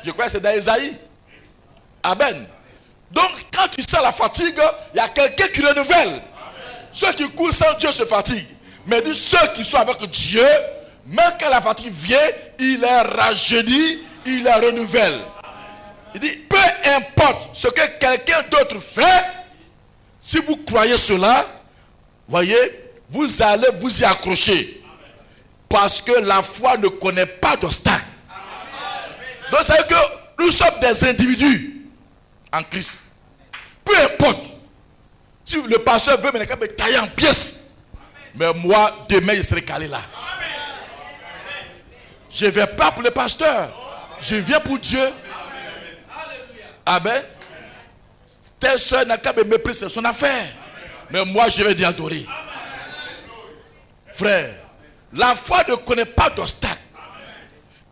Je crois que c'est dans Isaïe. Amen. Donc, quand tu sens la fatigue, il y a quelqu'un qui renouvelle. Ceux qui courent sans Dieu se fatiguent. Mais dit, ceux qui sont avec Dieu, même quand la fatigue vient, il les rajeunit, il les renouvelle. Il dit, peu importe ce que quelqu'un d'autre fait, si vous croyez cela, voyez, vous allez vous y accrocher. Parce que la foi ne connaît pas d'obstacle. Donc, ça veut dire que nous sommes des individus en Christ. Peu importe. Si le pasteur veut me tailler en pièces, mais moi, demain, je serai calé là. Je ne vais pas pour le pasteur. Je viens pour Dieu. Amen. Telle soeur n'a qu'à me mépriser, c'est son affaire. Mais moi, je vais lui adorer. Frère, la foi ne connaît pas d'obstacle.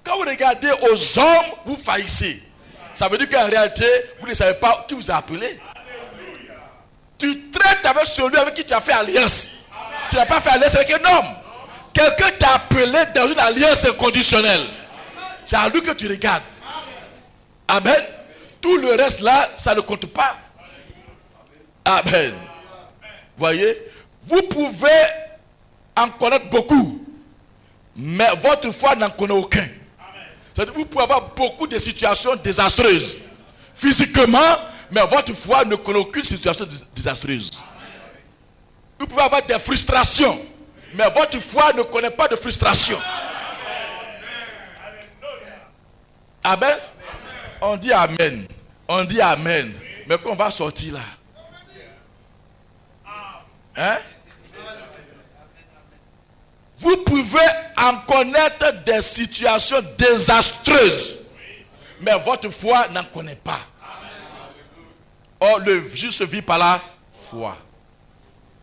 Quand vous regardez aux hommes, vous faillissez. Ça veut dire qu'en réalité, vous ne savez pas qui vous a appelé. Tu traites avec celui avec qui tu as fait alliance. Tu n'as pas fait alliance avec un homme. Quelqu'un t'a appelé dans une alliance inconditionnelle. C'est à lui que tu regardes. Amen. Tout le reste là, ça ne compte pas. Amen. Voyez, vous pouvez en connaître beaucoup, mais votre foi n'en connaît aucun. C'est-à-dire, vous pouvez avoir beaucoup de situations désastreuses physiquement, mais votre foi ne connaît aucune situation désastreuse. Vous pouvez avoir des frustrations, mais votre foi ne connaît pas de frustration. Amen. On dit amen. On dit amen. Mais quand on va sortir là, hein? Vous pouvez en connaître des situations désastreuses, mais votre foi n'en connaît pas. Or, le juste vit par la foi.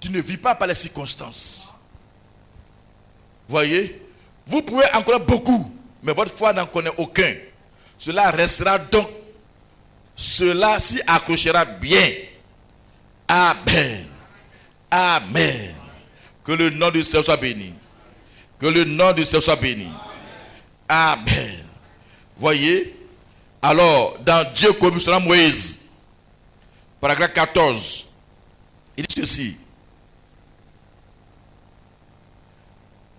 Tu ne vis pas par les circonstances. Voyez, vous pouvez en connaître beaucoup, mais votre foi n'en connaît aucun. Cela restera donc. Cela s'y accrochera bien. Amen. Amen. Que le nom du Seigneur soit béni. Que le nom du Seigneur soit béni. Amen. Voyez, alors, dans Dieu comme selon Moïse, paragraphe 14, il dit ceci.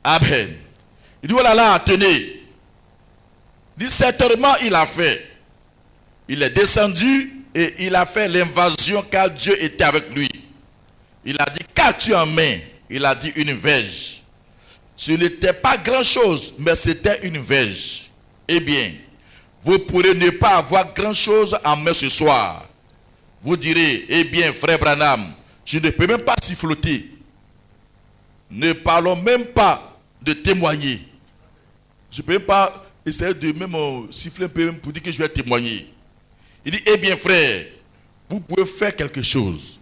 Amen. Il dit, voilà là, tenez. Il dit, certainement il a fait. Il est descendu et il a fait l'invasion car Dieu était avec lui. Il a dit, qu'as-tu en main? Il a dit, une verge. Ce n'était pas grand chose, mais c'était une verge. Eh bien, Vous pourrez ne pas avoir grand-chose en main ce soir. Vous direz, eh bien, frère Branham, je ne peux même pas siffloter. Ne parlons même pas de témoigner. Je ne peux même pas essayer de même siffler un peu pour dire que je vais témoigner. Il dit, eh bien, frère, vous pouvez faire quelque chose.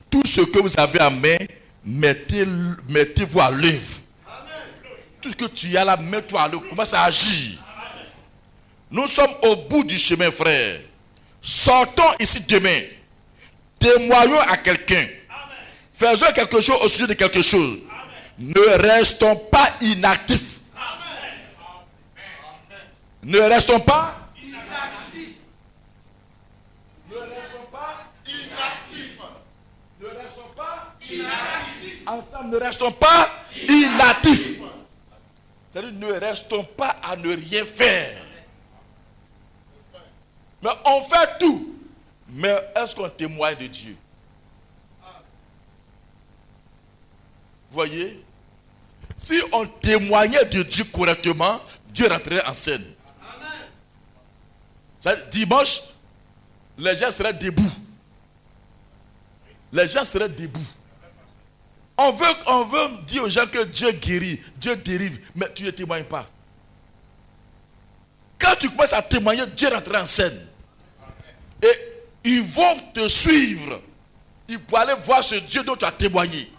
Tout ce que vous avez en main, mettez-vous à l'œuvre. Tout ce que tu as là, mets-toi à l'œuvre. Commence à agir. Nous sommes au bout du chemin, frère. Sortons ici demain. Témoignons à quelqu'un. Faisons quelque chose au sujet de quelque chose. Ne restons pas inactifs. Ne restons pas inactifs. Ne restons pas inactifs. Ne restons pas inactifs. Ensemble, ne restons pas inactifs. C'est-à-dire, ne restons pas à ne rien faire. Mais on fait tout. Mais est-ce qu'on témoigne de Dieu? Vous voyez? Si on témoignait de Dieu correctement, Dieu rentrerait en scène. Dimanche, les gens seraient debout. Les gens seraient debout. On veut dire aux gens que Dieu guérit, Dieu dérive, mais tu ne témoignes pas. Quand tu commences à témoigner, Dieu rentrera en scène. Et ils vont te suivre. Ils vont aller voir ce Dieu dont tu as témoigné.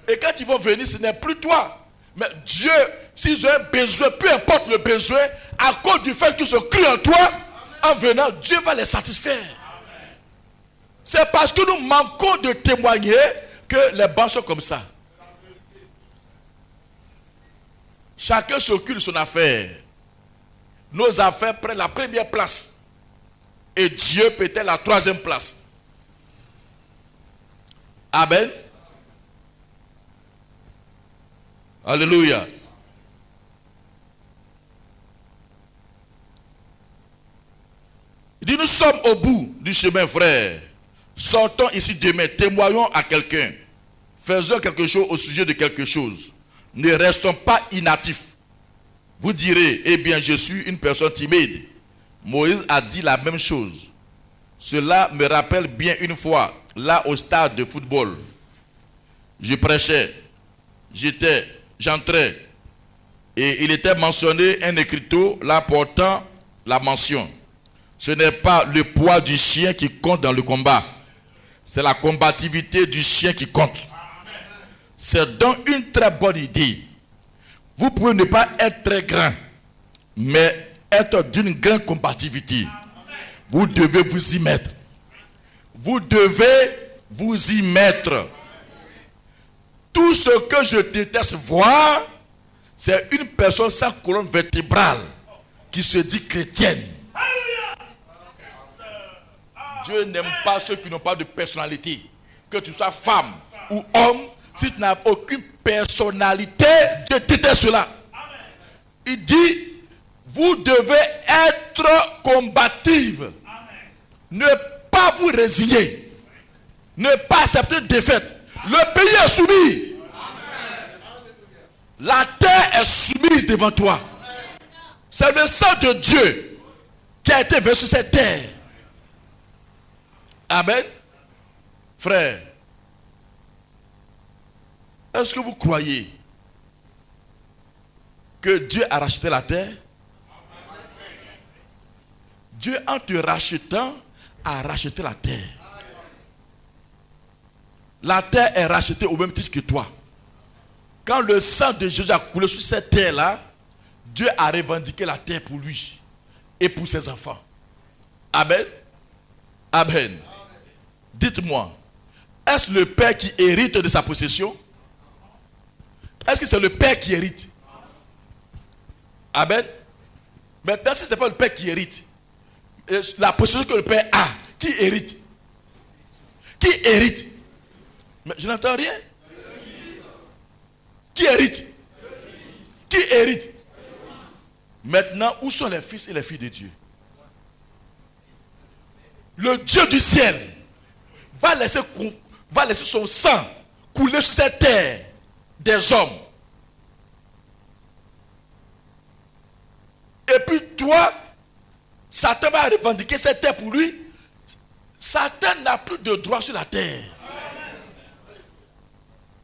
Et quand ils vont venir, ce n'est plus toi. Mais Dieu, s'ils ont un besoin, peu importe le besoin, à cause du fait qu'ils ont cru en toi, en venant, Dieu va les satisfaire. C'est parce que nous manquons de témoigner que les bancs sont comme ça. Chacun s'occupe de son affaire. Nos affaires prennent la première place. Et Dieu peut-être la troisième place. Amen. Alléluia. Il dit, nous sommes au bout du chemin, frère. Sortons ici demain, témoignons à quelqu'un. Faisons quelque chose au sujet de quelque chose. Ne restons pas inactifs. Vous direz, eh bien, je suis une personne timide. Moïse a dit la même chose. Cela me rappelle bien une fois, là au stade de football. Je prêchais, j'entrais. Et il était mentionné un écriteau là portant la mention. Ce n'est pas le poids du chien qui compte dans le combat. C'est la combativité du chien qui compte. C'est donc une très bonne idée. Vous pouvez ne pas être très grand, mais être d'une grande combativité. Vous devez vous y mettre. Vous devez vous y mettre. Tout ce que je déteste voir, c'est une personne sans colonne vertébrale qui se dit chrétienne. Dieu n'aime pas ceux qui n'ont pas de personnalité. Que tu sois femme ou homme, si tu n'as aucune personnalité, Dieu déteste cela. Il dit, vous devez être combative. Ne pas vous résigner. Ne pas accepter de défaite. Le pays est soumis. La terre est soumise devant toi. C'est le sang de Dieu qui a été versé sur cette terre. Amen. Frère, est-ce que vous croyez que Dieu a racheté la terre? Dieu, en te rachetant, a racheté la terre. La terre est rachetée au même titre que toi. Quand le sang de Jésus a coulé sur cette terre-là, Dieu a revendiqué la terre pour lui et pour ses enfants. Amen. Amen. Dites-moi, est-ce le père qui hérite de sa possession? Est-ce que c'est le père qui hérite? Amen. Maintenant, si ce n'est pas le père qui hérite, la possession que le père a, qui hérite? Qui hérite? Mais je n'entends rien. Qui hérite? Qui hérite? Maintenant, où sont les fils et les filles de Dieu? Le Dieu du ciel va laisser son sang couler sur cette terre des hommes. Et puis toi, Satan va revendiquer cette terre pour lui. Satan n'a plus de droit sur la terre.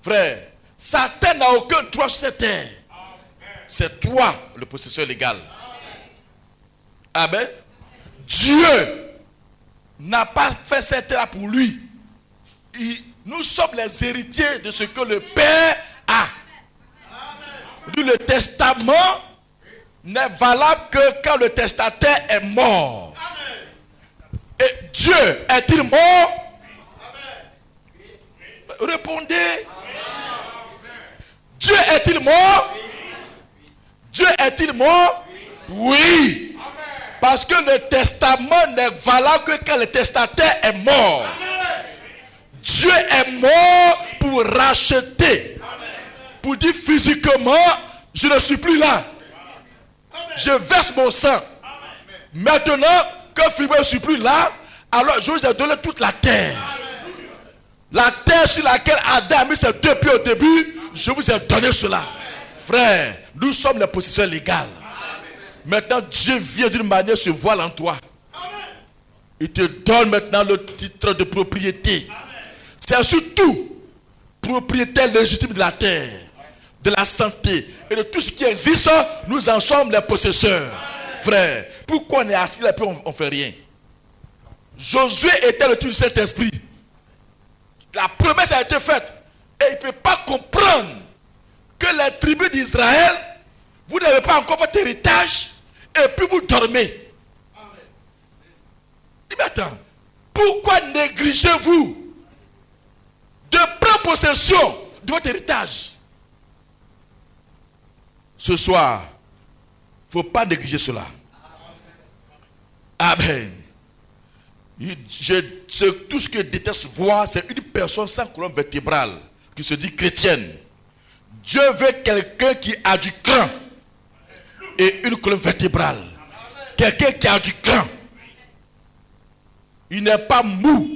Frère, Satan n'a aucun droit sur cette terre. C'est toi le possesseur légal. Amen. Dieu n'a pas fait cette terre pour lui. Nous sommes les héritiers de ce que le Père a. D'où le testament n'est valable que quand le testataire est mort. Et Dieu est-il mort? Répondez. Dieu est-il mort? Dieu est-il mort? Oui. Parce que le testament n'est valable que quand le testataire est mort. Dieu est mort pour racheter. Pour dire physiquement, je ne suis plus là. Je verse mon sang. Maintenant que physiquement je ne suis plus là, alors je vous ai donné toute la terre. La terre sur laquelle Adam a mis ses 2 pieds au début, je vous ai donné cela. Frère, nous sommes les possesseurs légaux. Maintenant, Dieu vient d'une manière se voile en toi. Il te donne maintenant le titre de propriété. C'est surtout propriétaire légitime de la terre, de la santé et de tout ce qui existe. Nous en sommes les possesseurs. Frère, pourquoi on est assis là et puis on ne fait rien? Josué était le type du Saint-Esprit. La promesse a été faite. Et il ne peut pas comprendre que les tribus d'Israël, vous n'avez pas encore votre héritage et puis vous dormez. Mais attends, pourquoi négligez-vous de prendre possession de votre héritage? Ce soir, il ne faut pas négliger cela. Amen. Tout ce que je déteste voir, c'est une personne sans colonne vertébrale qui se dit chrétienne. Dieu veut quelqu'un qui a du cran et une colonne vertébrale. Quelqu'un qui a du cran. Il n'est pas mou.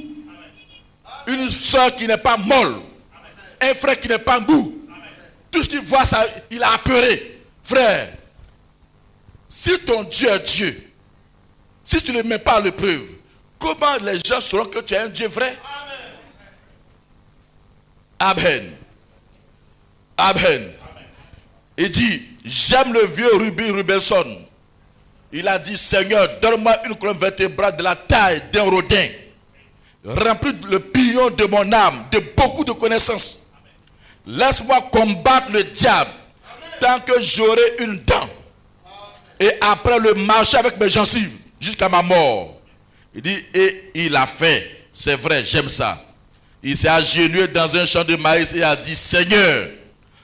Une soeur qui n'est pas molle. Un frère qui n'est pas mou. Tout ce qu'il voit, ça, il a apeuré. Frère, si ton Dieu est Dieu, si tu ne le mets pas à l'épreuve, comment les gens sauront que tu es un Dieu vrai? Amen. Amen. Il dit, j'aime le vieux Ruby Rubelson. Il a dit, Seigneur, donne-moi une colonne vertébrale de la taille d'un rodin. Remplis le pillon de mon âme de beaucoup de connaissances. Laisse-moi combattre le diable tant que j'aurai une dent. Et après le marcher avec mes gencives jusqu'à ma mort. Il dit, et il a fait. C'est vrai, j'aime ça. Il s'est agenouillé dans un champ de maïs et a dit, Seigneur,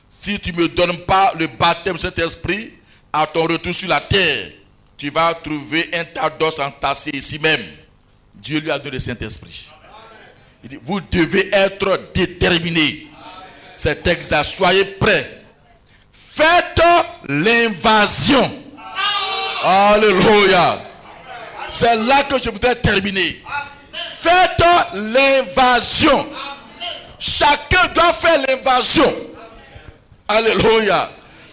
si tu ne me donnes pas le baptême de Saint-Esprit, à ton retour sur la terre, tu vas trouver un tas d'os entassés ici même. Dieu lui a donné le Saint-Esprit. Il dit, vous devez être déterminés. C'est exact. Soyez prêts. Faites l'invasion. Alléluia. C'est là que je voudrais terminer. Faites l'invasion. Chacun doit faire l'invasion. Alléluia.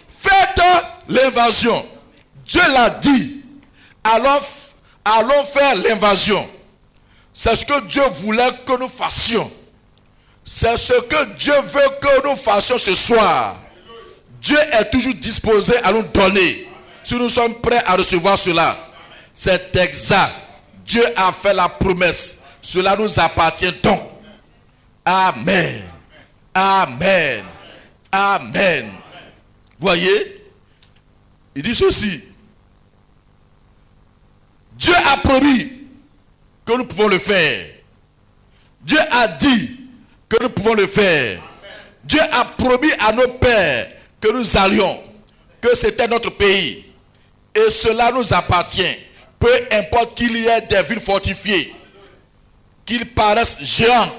Faites l'invasion. Dieu l'a dit. Allons faire l'invasion. C'est ce que Dieu voulait que nous fassions. C'est ce que Dieu veut que nous fassions ce soir. Dieu est toujours disposé à nous donner. Si nous sommes prêts à recevoir cela. C'est exact. Dieu a fait la promesse. Cela nous appartient donc. Amen. Amen. Amen. Voyez, il dit ceci. Dieu a promis que nous pouvons le faire. Dieu a dit que nous pouvons le faire. Dieu a promis à nos pères que nous allions, que c'était notre pays. Et cela nous appartient. Peu importe qu'il y ait des villes fortifiées, qu'ils paraissent géants,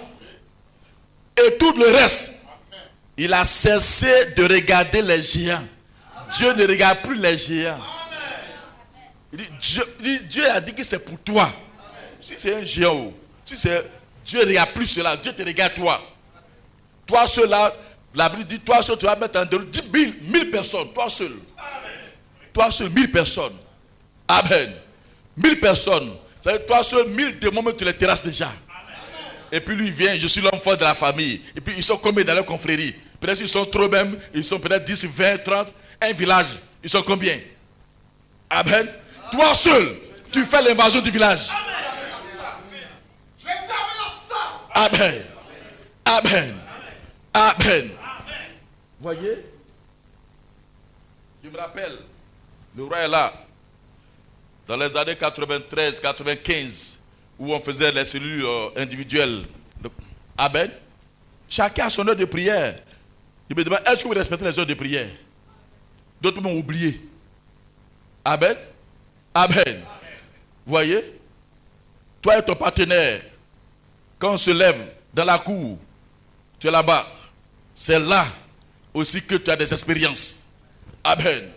et tout le reste, il a cessé de regarder les géants. Dieu ne regarde plus les géants. Dieu a dit que c'est pour toi. Si c'est un géant, si c'est, Dieu ne regarde plus cela. Dieu te regarde toi. Toi seul là, la Bible dit, toi seul tu vas mettre en dehors 10 000 personnes. Toi seul. Toi seul, 1000 personnes. Amen. 1000 personnes. Ça veut dire toi seul, 1000 démons, même tu les terrasses déjà. Et puis lui il vient, je suis l'homme fort de la famille. Et puis ils sont combien dans leur confrérie? Peut-être ils sont trop même, ils sont peut-être 10, 20, 30. Un village, ils sont combien? Amen. Toi seul, tu fais l'invasion du village. Amen. Amen. Amen. Voyez? Je me rappelle, le roi est là. Dans les années 93, 95, où on faisait les cellules individuelles. Amen. Chacun a son heure de prière. Il me demande, est-ce que vous respectez les heures de prière? D'autres m'ont oublié. Amen. Amen. Vous voyez? Toi et ton partenaire, quand on se lève dans la cour, tu es là-bas. C'est là aussi que tu as des expériences. Amen.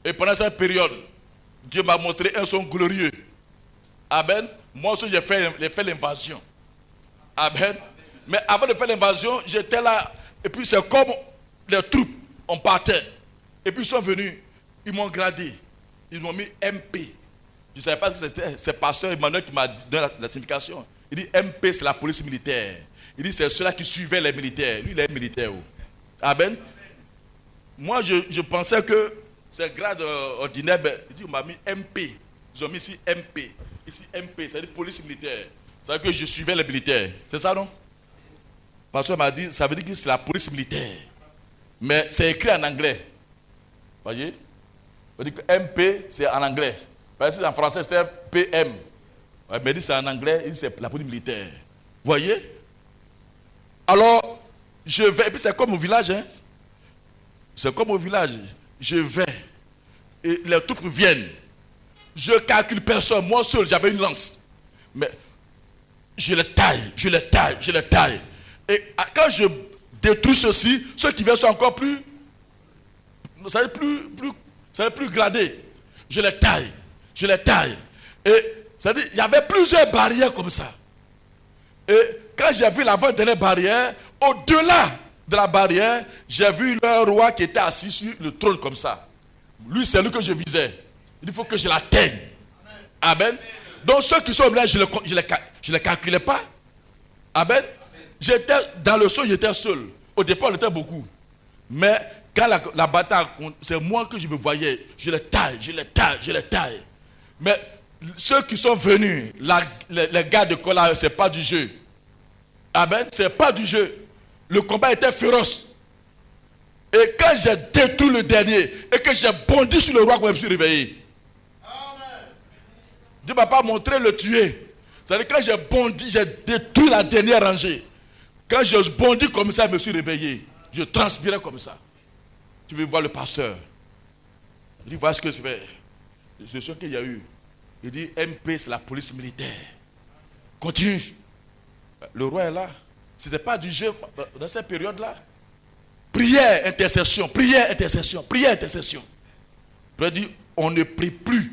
Et pendant cette période, Dieu m'a montré un son glorieux. Amen. Moi aussi, j'ai fait l'invasion. Amen. Mais avant de faire l'invasion, j'étais là. Et puis c'est comme les troupes, on partait. Et puis ils sont venus, ils m'ont gradé. Ils m'ont mis MP. Je ne savais pas ce que c'était. C'est pasteur Emmanuel qui m'a donné la signification. Il dit MP, c'est la police militaire. Il dit c'est ceux-là qui suivaient les militaires. Lui, il est militaire. Amen. Moi, je pensais que c'est grade ordinaire. Il dit, on m'a mis MP. Ils ont mis ici MP. Ici MP, c'est-à-dire police militaire. Ça veut dire que je suivais les militaires. C'est ça, non? Le pasteur m'a dit, ça veut dire que c'est la police militaire. Mais c'est écrit en anglais. Vous voyez? On dit que MP, c'est en anglais. Parce que en français, c'était PM. Il m'a dit c'est en anglais, c'est la police militaire. Vous voyez? Alors, je vais, et puis c'est comme au village, hein? C'est comme au village. Je vais, et les troupes viennent. Je calcule personne, moi seul, j'avais une lance. Mais je les taille, je les taille, je les taille. Et quand je détruis ceci, ceux qui viennent sont encore plus, ça veut dire plus gradés. Je les taille, je les taille. Et ça veut dire, il y avait plusieurs barrières comme ça. Et quand j'ai vu l'avant-dernière barrière, au-delà de la barrière, j'ai vu le roi qui était assis sur le trône comme ça. Lui, c'est lui que je visais. Il faut que je l'atteigne. Amen. Donc ceux qui sont là, je ne les calculais pas. Amen. J'étais dans le sol, j'étais seul. Au départ, on était beaucoup. Mais quand la bataille, c'est moi que je me voyais. Je les taille, je les taille, je les taille. Mais ceux qui sont venus, les gars de Kola, ce n'est pas du jeu. Amen. Ce n'est pas du jeu. Le combat était féroce. Et quand j'ai détruit le dernier, et que j'ai bondi sur le roi, quand je me suis réveillé. Amen. Dieu ne m'a pas montré le tuer. C'est-à-dire quand j'ai bondi, j'ai détruit la dernière rangée. Quand je bondi comme ça, je me suis réveillé. Je transpirais comme ça. Tu veux voir le pasteur. Il dit, voilà ce que je fais. C'est ce qu'il y a eu. Il dit, MP, c'est la police militaire. Continue. Le roi est là. Ce n'était pas du jeu dans cette période-là. Prière, intercession, prière, intercession, prière, intercession. Il dit, on ne prie plus.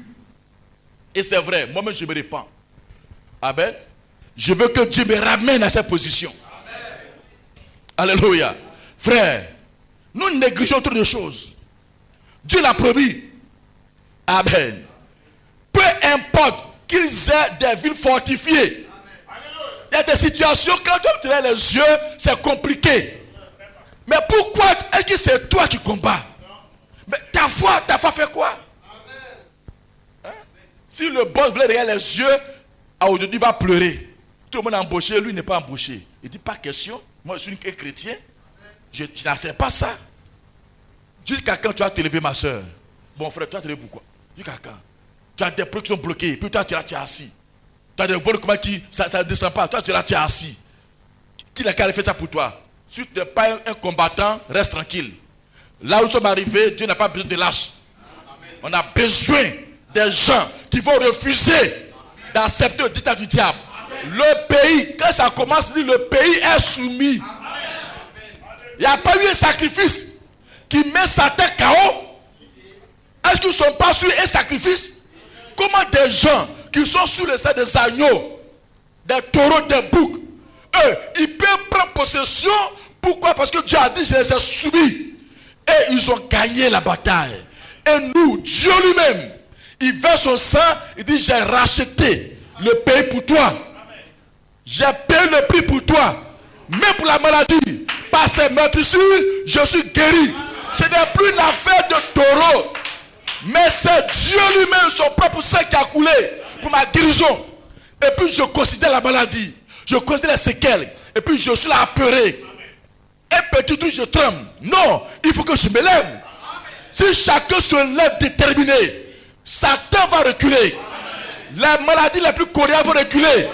Et c'est vrai, moi-même je me répands. Amen. Je veux que Dieu me ramène à cette position. Amen. Alléluia. Frère, nous négligeons trop de choses. Dieu l'a promis. Amen. Peu importe qu'ils aient des villes fortifiées. Il y a des situations, quand tu as les yeux, c'est compliqué. Mais pourquoi est-ce que c'est toi qui combats? Mais ta foi fait quoi? Hein? Si le boss voulait regarder les yeux, aujourd'hui il va pleurer. Tout le monde est embauché, lui n'est pas embauché. Il dit pas question, moi je suis un chrétien, je n'accepte pas ça. Dis quelqu'un, tu as te levé ma soeur. Bon frère, tu as te levé pourquoi? Dis quelqu'un, tu as des blocs qui sont bloqués, puis toi tu es assis. Tu as des blocs qui ça ne descend pas, toi tu es assis. Qui l'a fait ça pour toi? Si tu n'es pas un combattant, reste tranquille. Là où nous sommes arrivés, Dieu n'a pas besoin de lâches. On a besoin des gens qui vont refuser d'accepter le dictat du diable. Le pays, quand ça commence, le pays est soumis. Il n'y a pas eu un sacrifice qui met sa tête KO. Est-ce qu'ils ne sont pas sur un sacrifice? Comment des gens qui sont sur le stade des agneaux, des taureaux, des boucs, eux, ils peuvent prendre possession? Pourquoi? Parce que Dieu a dit, je les ai soumis. Et ils ont gagné la bataille. Et nous, Dieu lui-même, il verse son sang, il dit j'ai racheté le pays pour toi. J'ai payé le prix pour toi. Même pour la maladie, par ces meurtrissures, je suis guéri. Ce n'est plus une affaire de taureau, mais c'est Dieu lui-même, son propre sang qui a coulé pour ma guérison. Et puis je considère la maladie, je considère les séquelles, et puis je suis là apeuré. Un petit truc, je tremble. Non, il faut que je me lève. Si chacun se lève déterminé, Satan va reculer. Les maladies les plus coriaces vont reculer.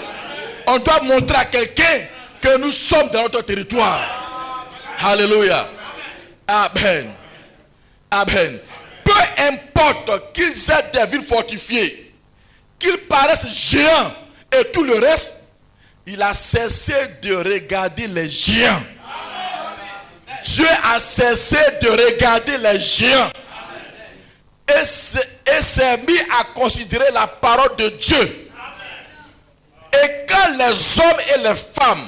On doit montrer à quelqu'un que nous sommes dans notre territoire. Alléluia. Amen. Amen. Peu importe qu'ils aient des villes fortifiées, qu'ils paraissent géants et tout le reste, il a cessé de regarder les géants. Dieu a cessé de regarder les géants et s'est mis à considérer la parole de Dieu. Et quand les hommes et les femmes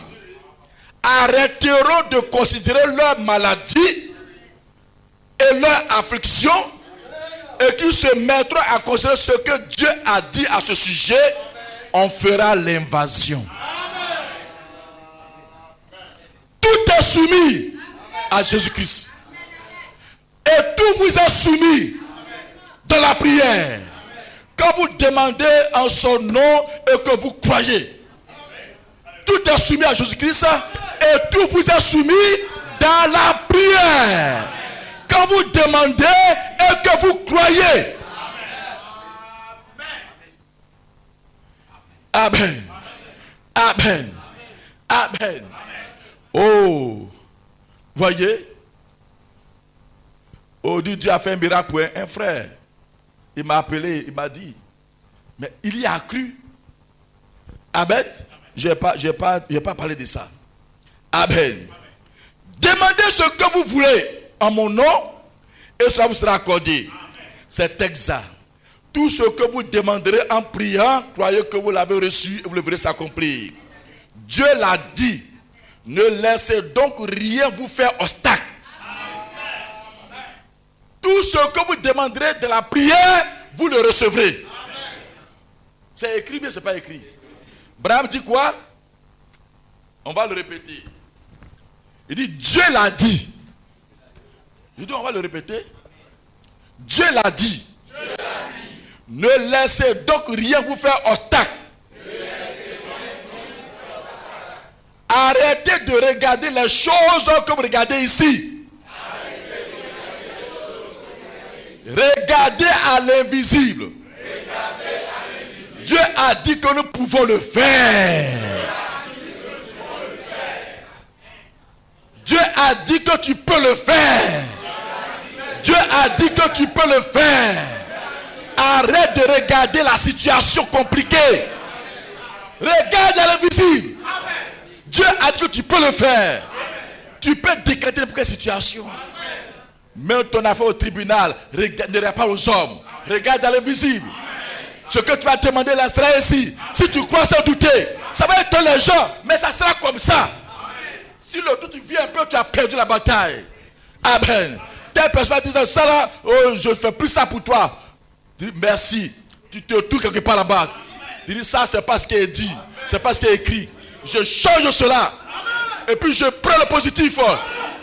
arrêteront de considérer leur maladie et leur affliction et qu'ils se mettront à considérer ce que Dieu a dit à ce sujet, on fera l'invasion. Tout est soumis à Jésus-Christ. Et tout vous est soumis dans la prière. Quand vous demandez en son nom et que vous croyez, tout est soumis à Jésus-Christ et tout vous est soumis dans la prière. Quand vous demandez et que vous croyez. Amen. Amen. Amen. Oh, voyez. Oh, Dieu a fait un miracle pour un frère. Il m'a appelé, il m'a dit, mais il y a cru. Amen. Je n'ai pas parlé de ça. Amen. Demandez ce que vous voulez en mon nom et cela vous sera accordé. C'est exact. Tout ce que vous demanderez en priant, croyez que vous l'avez reçu et vous le verrez s'accomplir. Dieu l'a dit. Ne laissez donc rien vous faire obstacle. Tout ce que vous demanderez de la prière, vous le recevrez. C'est écrit, mais ce n'est pas écrit. Abraham dit quoi? On va le répéter. Il dit, Dieu l'a dit. Il dit, on va le répéter. Dieu l'a dit. Ne laissez donc rien vous faire obstacle. Arrêtez de regarder les choses que vous regardez ici. Regardez à l'invisible. Dieu a dit que nous pouvons le faire. Dieu a dit que tu peux le faire. Dieu a dit que tu peux le faire. Arrête de regarder la situation compliquée. Regarde à l'invisible. Dieu a dit que tu peux le faire. Tu peux décréter n'importe quelle situation. Mets ton affaire au tribunal. Ne regarde pas aux hommes. Regarde à l'invisible. Ce que tu vas demander là sera ici. Si tu crois sans douter, ça va être les gens, mais ça sera comme ça. Si le doute vient un peu, tu as perdu la bataille. Amen. Telle personne va dire ça là, oh, je ne fais plus ça pour toi. Dis merci. Tu te touches quelque part là-bas. Tu dis ça, c'est pas ce qui est dit. C'est pas ce qui est écrit. Je change cela. Et puis je prends le positif.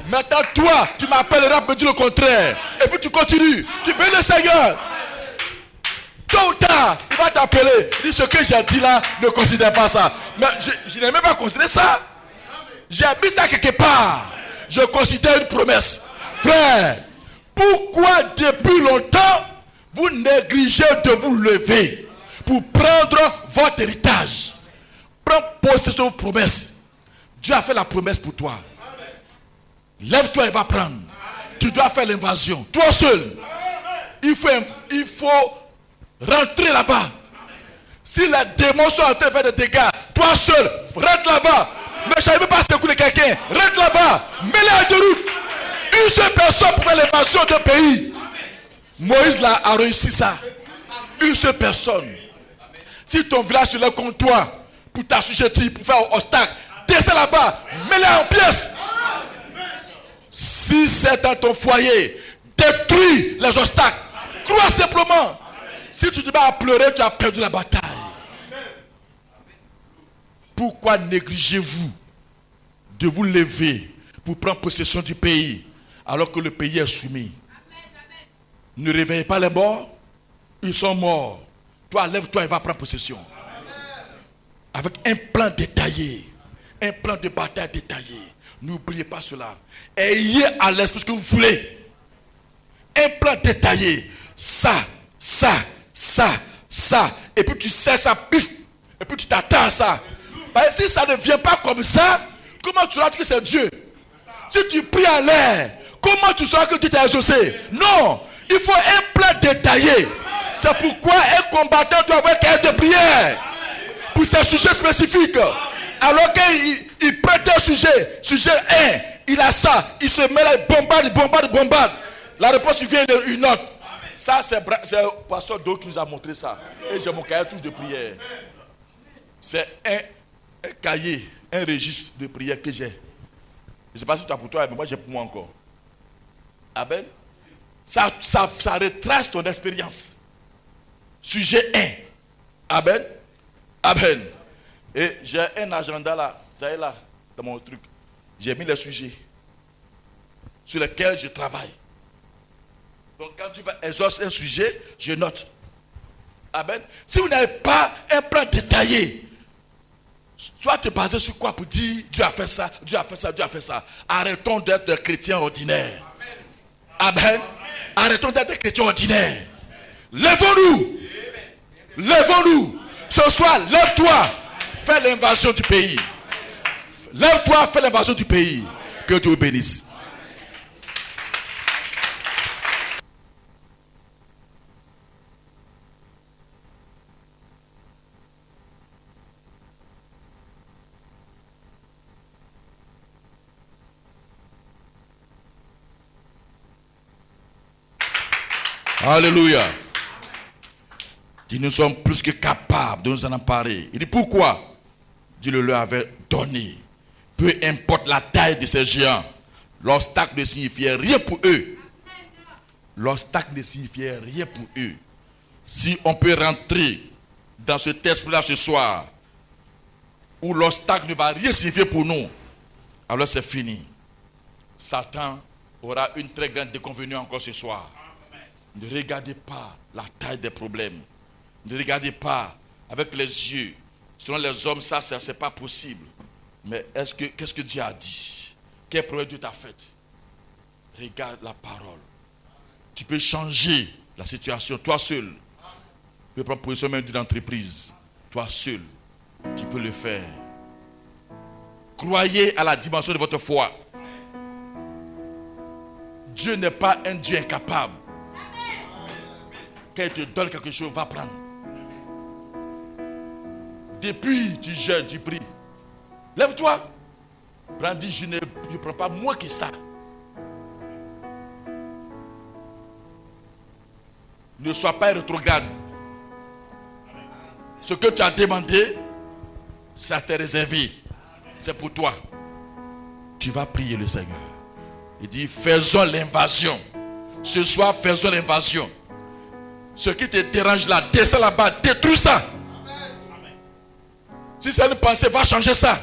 Maintenant, toi, tu m'appelleras pour me dire le contraire. Et puis tu continues. Tu bénis le Seigneur. Tôt ou tard, il va t'appeler. Il dit ce que j'ai dit là, ne considère pas ça. Mais je n'ai même pas considéré ça. J'ai mis ça quelque part. Je considère une promesse. Frère, pourquoi depuis longtemps vous négligez de vous lever pour prendre votre héritage? Prends possession de vos promesses. Dieu a fait la promesse pour toi. Lève-toi et va prendre. Tu dois faire l'invasion. Toi seul. Il faut rentrer là-bas. Si les démons sont en train de faire des dégâts, toi seul, rentre là-bas. Ne jamais pas secouer quelqu'un. Rentre là-bas. Mets-les à deux routes. Une seule personne pour faire l'invasion d'un pays. Moïse a réussi ça. Une seule personne. Si ton village se lève contre toi pour t'assujettir, pour faire obstacle, descends là-bas. Mets-les en pièces. Si c'est dans ton foyer, détruis les obstacles. Crois simplement. Si tu te mets à pleurer, tu as perdu la bataille. Pourquoi négligez-vous de vous lever pour prendre possession du pays alors que le pays est soumis? Ne réveillez pas les morts. Ils sont morts. Toi, lève-toi et va prendre possession. Avec un plan détaillé. Un plan de bataille détaillé. N'oubliez pas cela. Ayez à l'esprit ce que vous voulez. Un plan détaillé. Ça. Et puis tu sais ça, pif. Et puis tu t'attends à ça. Parce que si ça ne vient pas comme ça, comment tu sauras que c'est Dieu? Si tu pries à l'air, comment tu sauras que Dieu t'a exaucé? Non. Il faut un plan détaillé. C'est pourquoi un combattant doit avoir un cahier de prière. Pour ces sujets spécifiques. Alors qu'il prête un sujet 1, il a ça, il se met là, il bombarde. La réponse vient une note. Ça, c'est le pasteur Do qui nous a montré ça. Et j'ai mon cahier touche de prière. C'est un cahier, un registre de prière que j'ai. Je ne sais pas si tu as pour toi, mais moi j'ai pour moi encore. Amen. Ça retrace ton expérience. Sujet 1. Amen. Amen. Et j'ai un agenda là, ça est là, dans mon truc. J'ai mis les sujets sur lesquels je travaille. Donc quand tu vas exaucer un sujet, je note. Amen. Si vous n'avez pas un plan détaillé, soit te baser sur quoi pour dire Dieu a fait ça, Dieu a fait ça, Dieu a fait ça. Arrêtons d'être des chrétiens ordinaires. Amen. Arrêtons d'être des chrétiens ordinaires. Lèvons-nous. Lèvons-nous. Ce soir, lève-toi. Fais l'invasion du pays. Lève-toi, fais l'invasion du pays. Que Dieu bénisse. Alléluia. Dit, nous sommes plus que capables de nous en emparer. Il dit pourquoi? Dieu le leur avait donné. Peu importe la taille de ces géants, l'obstacle ne signifiait rien pour eux. L'obstacle ne signifiait rien pour eux. Si on peut rentrer dans ce texte-là ce soir, où l'obstacle ne va rien signifier pour nous, alors c'est fini. Satan aura une très grande déconvenue encore ce soir. Ne regardez pas la taille des problèmes. Ne regardez pas avec les yeux. Selon les hommes, ça, c'est pas possible. Mais qu'est-ce que Dieu a dit? Quel problème Dieu t'a fait? Regarde la parole. Tu peux changer la situation, toi seul. Tu peux prendre position même d'une entreprise. Toi seul, tu peux le faire. Croyez à la dimension de votre foi. Dieu n'est pas un Dieu incapable. Quand il te donne quelque chose, va prendre. Depuis, tu jeûnes, tu pries. Lève-toi. Brandis, je ne prends pas moins que ça. Ne sois pas rétrograde. Ce que tu as demandé, ça t'est réservé. C'est pour toi. Tu vas prier le Seigneur. Il dit, faisons l'invasion. Ce soir, faisons l'invasion. Ce qui te dérange là, descends là-bas, détruis ça. Amen. Si c'est une pensée, va changer ça.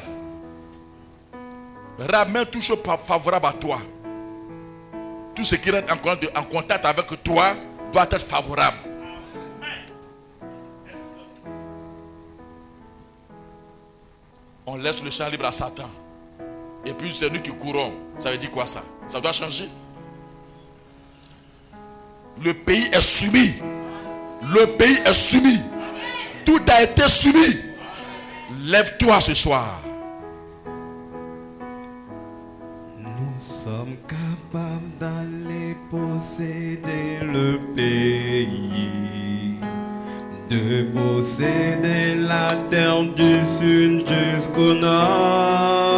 Ramène tout chose favorable à toi. Tout ce qui reste en contact avec toi doit être favorable. On laisse le champ libre à Satan. Et puis c'est nous qui courons. Ça veut dire quoi ça? Ça doit changer. Le pays est soumis. Le pays est soumis. Tout a été soumis. Lève-toi ce soir. Nous sommes capables d'aller posséder le pays, de posséder la terre du sud jusqu'au nord.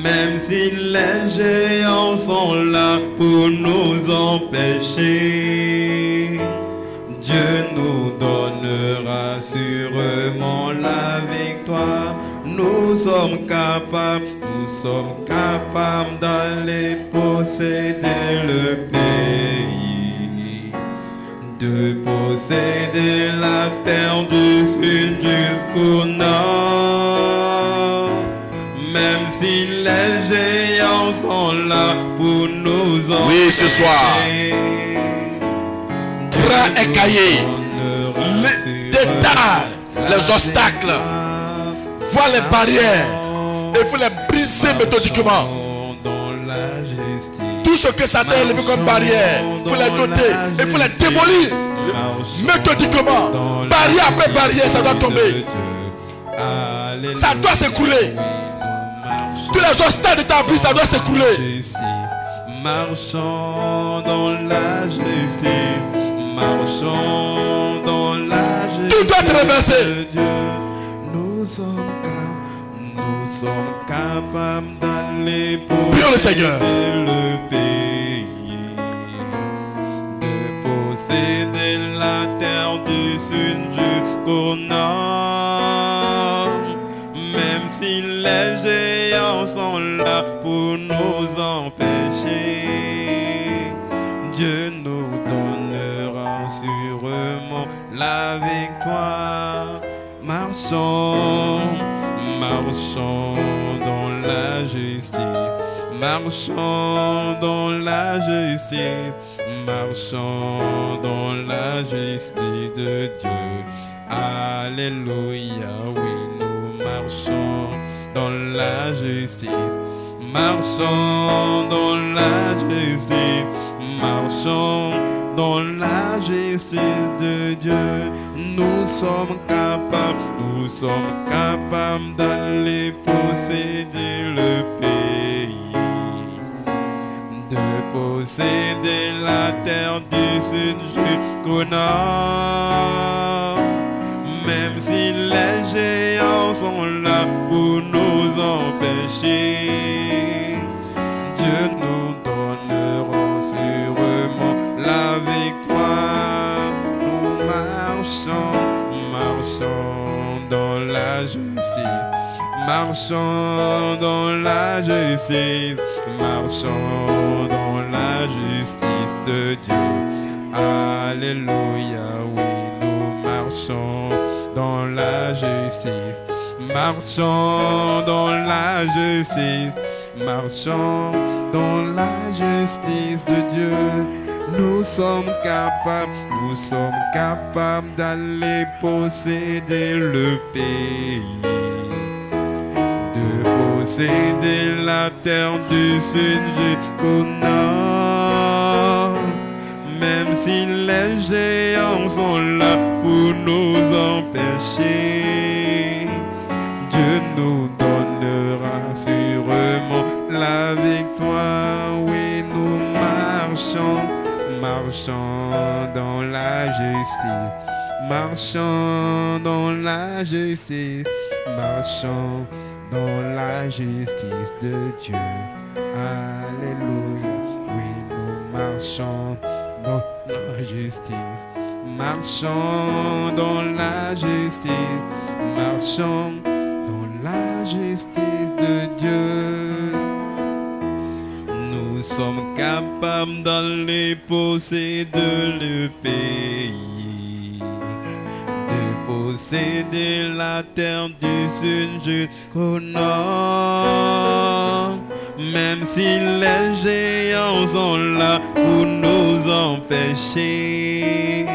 Même si les géants sont là pour nous empêcher, Dieu nous donnera sûrement la victoire. Nous sommes capables d'aller posséder le pays, de posséder la terre du sud jusqu'au nord. Même si les géants sont là pour nous empêcher. Oui, ce soir. Prends un cahier, les détails, les obstacles, vois les barrières. Il faut les briser méthodiquement. Tout ce que Satan a élevé comme barrière, il faut les doter, il faut les démolir méthodiquement. Barrière après barrière, ça doit tomber. Ça doit s'écouler. Tous les obstacles de ta vie, ça doit s'écouler. Marchons dans la justice, marchons dans la justice. Tout doit traverser. Nous sommes capables d'aller pour le Seigneur. Le pays, de posséder la terre du sud jusqu'au nord. Même si les géants sont là pour nous empêcher, Dieu nous donnera sûrement la victoire. Marchons, marchons dans la justice, marchons dans la justice, marchons dans la justice de Dieu. Alléluia, oui, nous marchons dans la justice, marchons dans la justice, marchons dans la justice de Dieu. Nous sommes capables d'aller posséder le pays, de posséder la terre du sud jusqu'au nord. Même si les géants sont là pour nous empêcher, Dieu nous donnera sûrement la victoire. Nous marchons dans la justice, marchons dans la justice, marchons dans la justice de Dieu. Alléluia, oui, nous marchons dans la justice, marchons dans la justice, marchons dans la justice de Dieu. Nous sommes capables d'aller posséder le pays, de posséder la terre du sud jusqu'au nord. Même si les géants sont là pour nous empêcher, Dieu nous donnera sûrement la victoire. Oui, nous marchons dans la justice, marchons dans la justice, marchons dans la justice de Dieu. Alléluia, oui, nous marchons dans la justice, marchons dans la justice, marchons dans la justice de Dieu. Nous sommes capables d'aller posséder le pays, de posséder la terre du sud jusqu'au nord. Même si les géants sont là pour nous empêcher,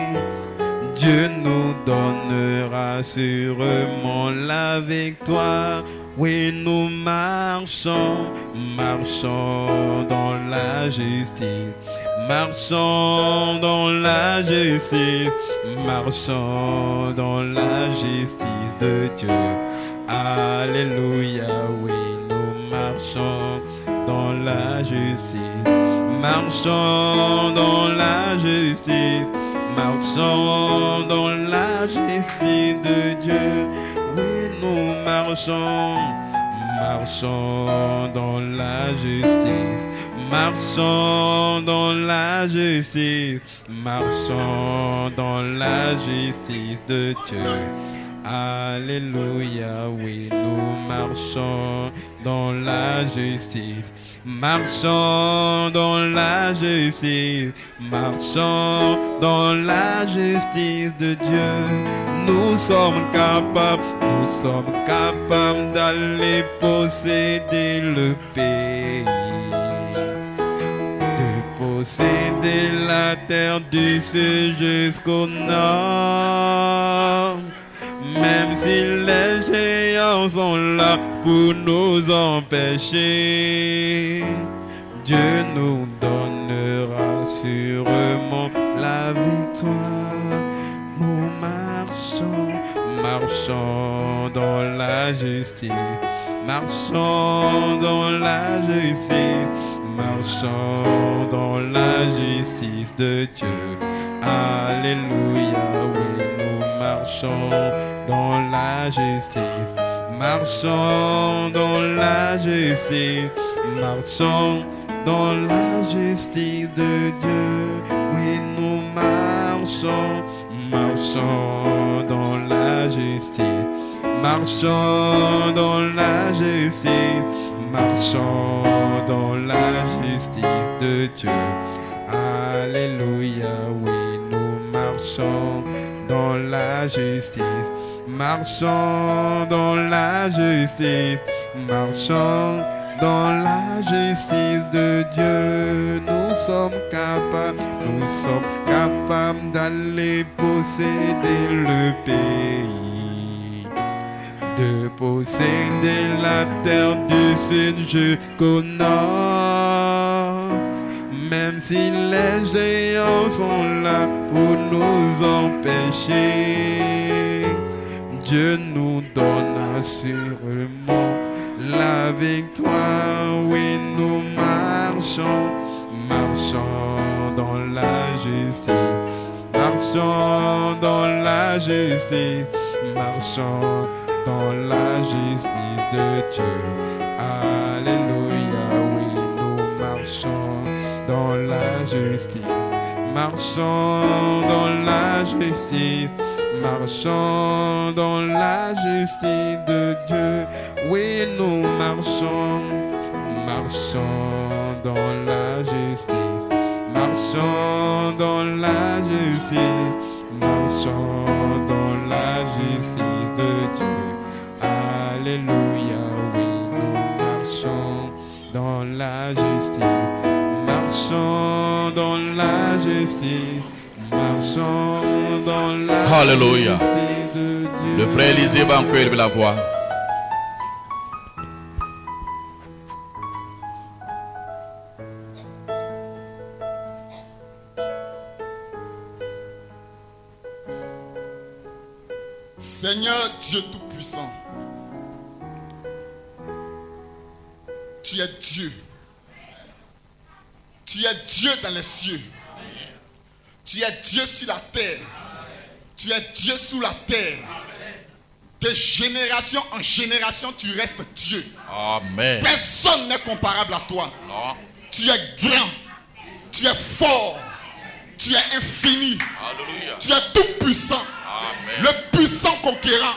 Dieu nous donnera sûrement la victoire. Oui, nous marchons dans la justice, marchons dans la justice, marchons dans la justice de Dieu. Alléluia, oui, nous marchons dans la justice, marchons dans la justice, marchons dans la justice de Dieu. Oui, nous marchons dans la justice, marchons dans la justice, marchons dans la justice de Dieu. Alléluia, oui, nous marchons dans la justice. Marchons dans la justice, marchons dans la justice de Dieu. Nous sommes capables d'aller posséder le pays, de posséder la terre du sud jusqu'au nord. Même si les géants sont là pour nous empêcher, Dieu nous donnera sûrement la victoire. Nous marchons dans la justice, marchons dans la justice, marchons dans la justice de Dieu. Alléluia, oui, nous marchons dans la justice, marchons dans la justice, marchons dans la justice de Dieu. Oui, nous marchons dans la justice, marchons dans la justice, marchons dans la justice de Dieu. Alléluia, oui, nous marchons dans la justice, marchons dans la justice, marchons dans la justice de Dieu. Nous sommes capables d'aller posséder le pays, de posséder la terre du sud jusqu'au nord. Même si les géants sont là pour nous empêcher, Dieu nous donnera sûrement la victoire. Oui, nous marchons dans la justice, marchons dans la justice, marchons dans la justice de Dieu. Alléluia, oui, nous marchons dans la justice, marchons dans la justice, marchons dans la justice de Dieu. Oui, nous marchons dans la justice, marchons dans la justice, marchons dans la justice de Dieu. Alléluia, oui, nous marchons dans la justice, marchons dans la justice, marchons dans la Alléluia. justice de Dieu. Le frère Élisée va encore élever la voix. Seigneur Dieu Tout-Puissant, tu es Dieu. Tu es Dieu dans les cieux. Tu es Dieu sur la terre. Tu es Dieu sous la terre. De génération en génération, tu restes Dieu. Amen. Personne n'est comparable à toi. Non. Tu es grand. Tu es fort. Tu es infini. Alléluia. Tu es tout puissant. Amen. Le puissant conquérant.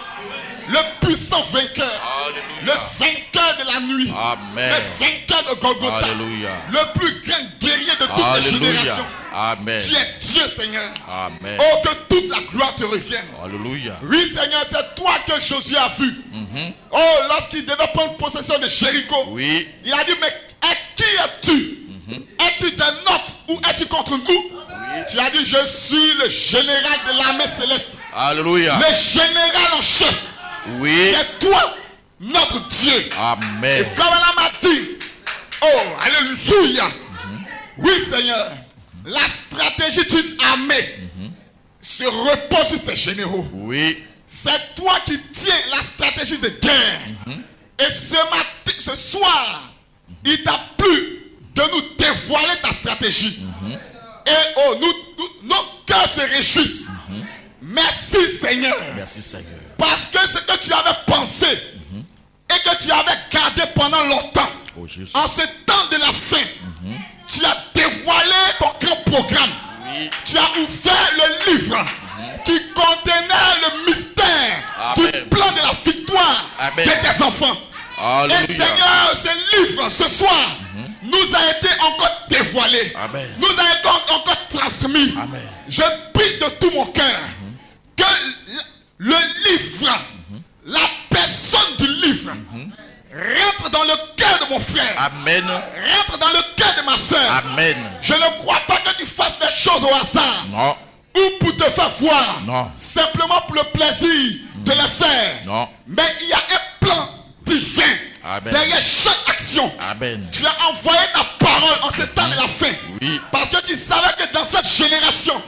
Le puissant vainqueur. Alléluia. Le vainqueur de la nuit. Amen. Le vainqueur de Golgotha. Alléluia. Le plus grand guerrier de toutes les Alléluia. générations. Amen. Tu es Dieu, Seigneur. Amen. Oh, que toute la gloire te revienne. Alléluia. Oui, Seigneur, c'est toi que Josué a vu. Oh, lorsqu'il devait prendre possession de Jéricho, Oui. il a dit, mais qui es-tu? Es-tu des nôtres ou es-tu contre nous? Tu as dit, je suis le général de l'armée céleste. Alléluia. Le général en chef. Oui. C'est toi, notre Dieu. Et Amen. Flamanam a dit, oh, alléluia. Oui, Seigneur, la stratégie d'une armée se repose sur ses généraux. Oui. C'est toi qui tiens la stratégie de guerre. Et ce soir, il t'a plu de nous dévoiler ta stratégie. Et oh, nos cœurs se réjouissent. Merci, Seigneur. Merci Seigneur. Parce que ce que tu avais pensé et que tu avais gardé pendant longtemps, Oh Jésus. en ce temps de la fin, tu as dévoilé ton grand programme. Oui. Tu as ouvert le livre qui contenait le mystère du plan de la victoire de tes enfants. Alléluia. Et Seigneur, ce livre, ce soir, nous a été encore dévoilé. Nous a été encore transmis. Je prie de tout mon cœur que le livre, la personne du livre, rentre dans le cœur de mon frère. Amen. Rentre dans le cœur de ma soeur. Amen. Je ne crois pas que tu fasses des choses au hasard. Non. Ou pour te faire voir. Non. Simplement pour le plaisir de les faire. Non. Mais il y a un plan divin. Amen. Derrière chaque action. Amen. Tu as envoyé ta parole en ce temps de la fin. Oui. Parce que tu savais que dans cette génération,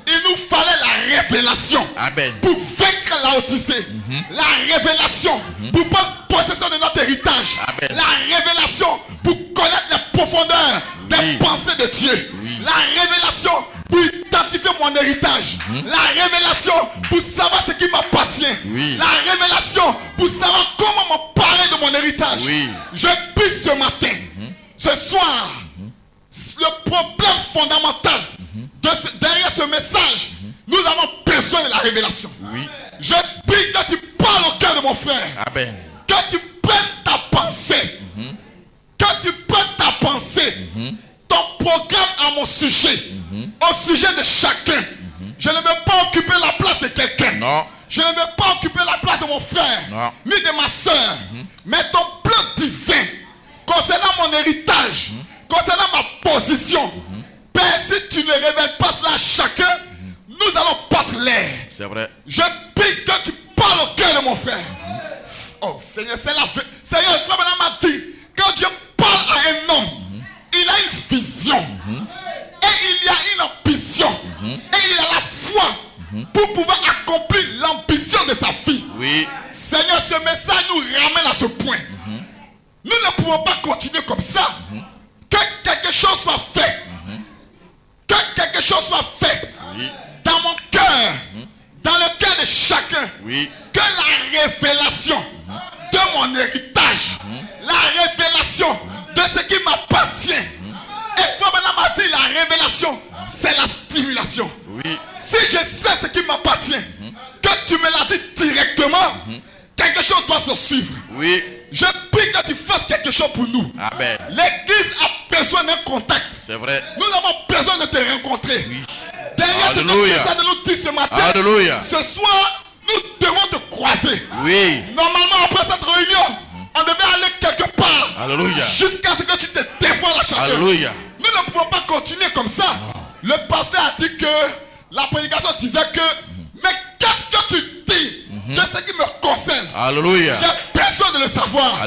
il nous fallait la révélation. Amen. Pour vaincre la Odyssée. La révélation pour prendre possession de notre héritage. Amen. La révélation pour connaître les profondeurs des pensées de Dieu. La révélation pour identifier mon héritage. La révélation pour savoir ce qui m'appartient. La révélation pour savoir comment m'emparer de mon héritage. Je prie ce matin, ce soir, le problème fondamental derrière ce message, nous avons besoin de la révélation. Je prie que tu parles au cœur de mon frère. Amen. Que tu prennes ta pensée. Que tu prennes ta pensée. Ton programme à mon sujet. Au sujet de chacun. Je ne veux pas occuper la place de quelqu'un. Non. Je ne veux pas occuper la place de mon frère. Non. Ni de ma soeur. Mais ton plan divin concernant mon héritage. Concernant ma position. Père, si tu ne révèles pas cela à chacun, nous allons battre l'air. C'est vrai. Je prie que tu parles au cœur de mon frère. Oh Seigneur, c'est la vie. Seigneur, le frère Branham m'a dit, quand Dieu parle à un homme, il a une vision. Et il y a une ambition. Et il a la foi pour pouvoir accomplir l'ambition de sa vie. Seigneur, ce message nous ramène à ce point. Nous ne pouvons pas continuer comme ça. Que quelque chose soit fait. Que quelque chose soit fait dans mon cœur, dans le cœur de chacun. Que la révélation de mon héritage, la révélation de ce qui m'appartient. Et Frère Branham m'a dit, la révélation, c'est la stimulation. Si je sais ce qui m'appartient, que tu me l'as dit directement, quelque chose doit se suivre. Je prie que tu fasses quelque chose pour nous. L'église a besoin d'un contact. C'est vrai. Nous avons besoin de te rencontrer. Derrière ce que tu essaies de nous dire ce matin, ce soir, nous devons te croiser. Normalement, après cette réunion, on devait aller quelque part. Jusqu'à ce que tu te dévoiles à chacun. Nous ne pouvons pas continuer comme ça. Le pasteur a dit que la prédication disait que, mais qu'est-ce que tu dis de ce qui me concerne? J'ai besoin de le savoir.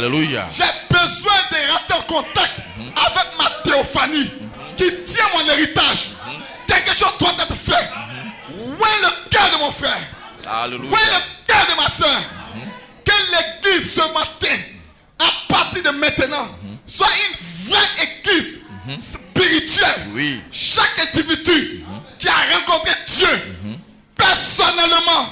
J'ai besoin de rentrer en contact avec ma théophanie qui tient mon héritage. Quelque chose doit être fait. Où est le cœur de mon frère? Où est le cœur de ma soeur? Que l'église ce matin, à partir de maintenant, soit une vraie église spirituelle. Chaque individu qui a rencontré Dieu personnellement,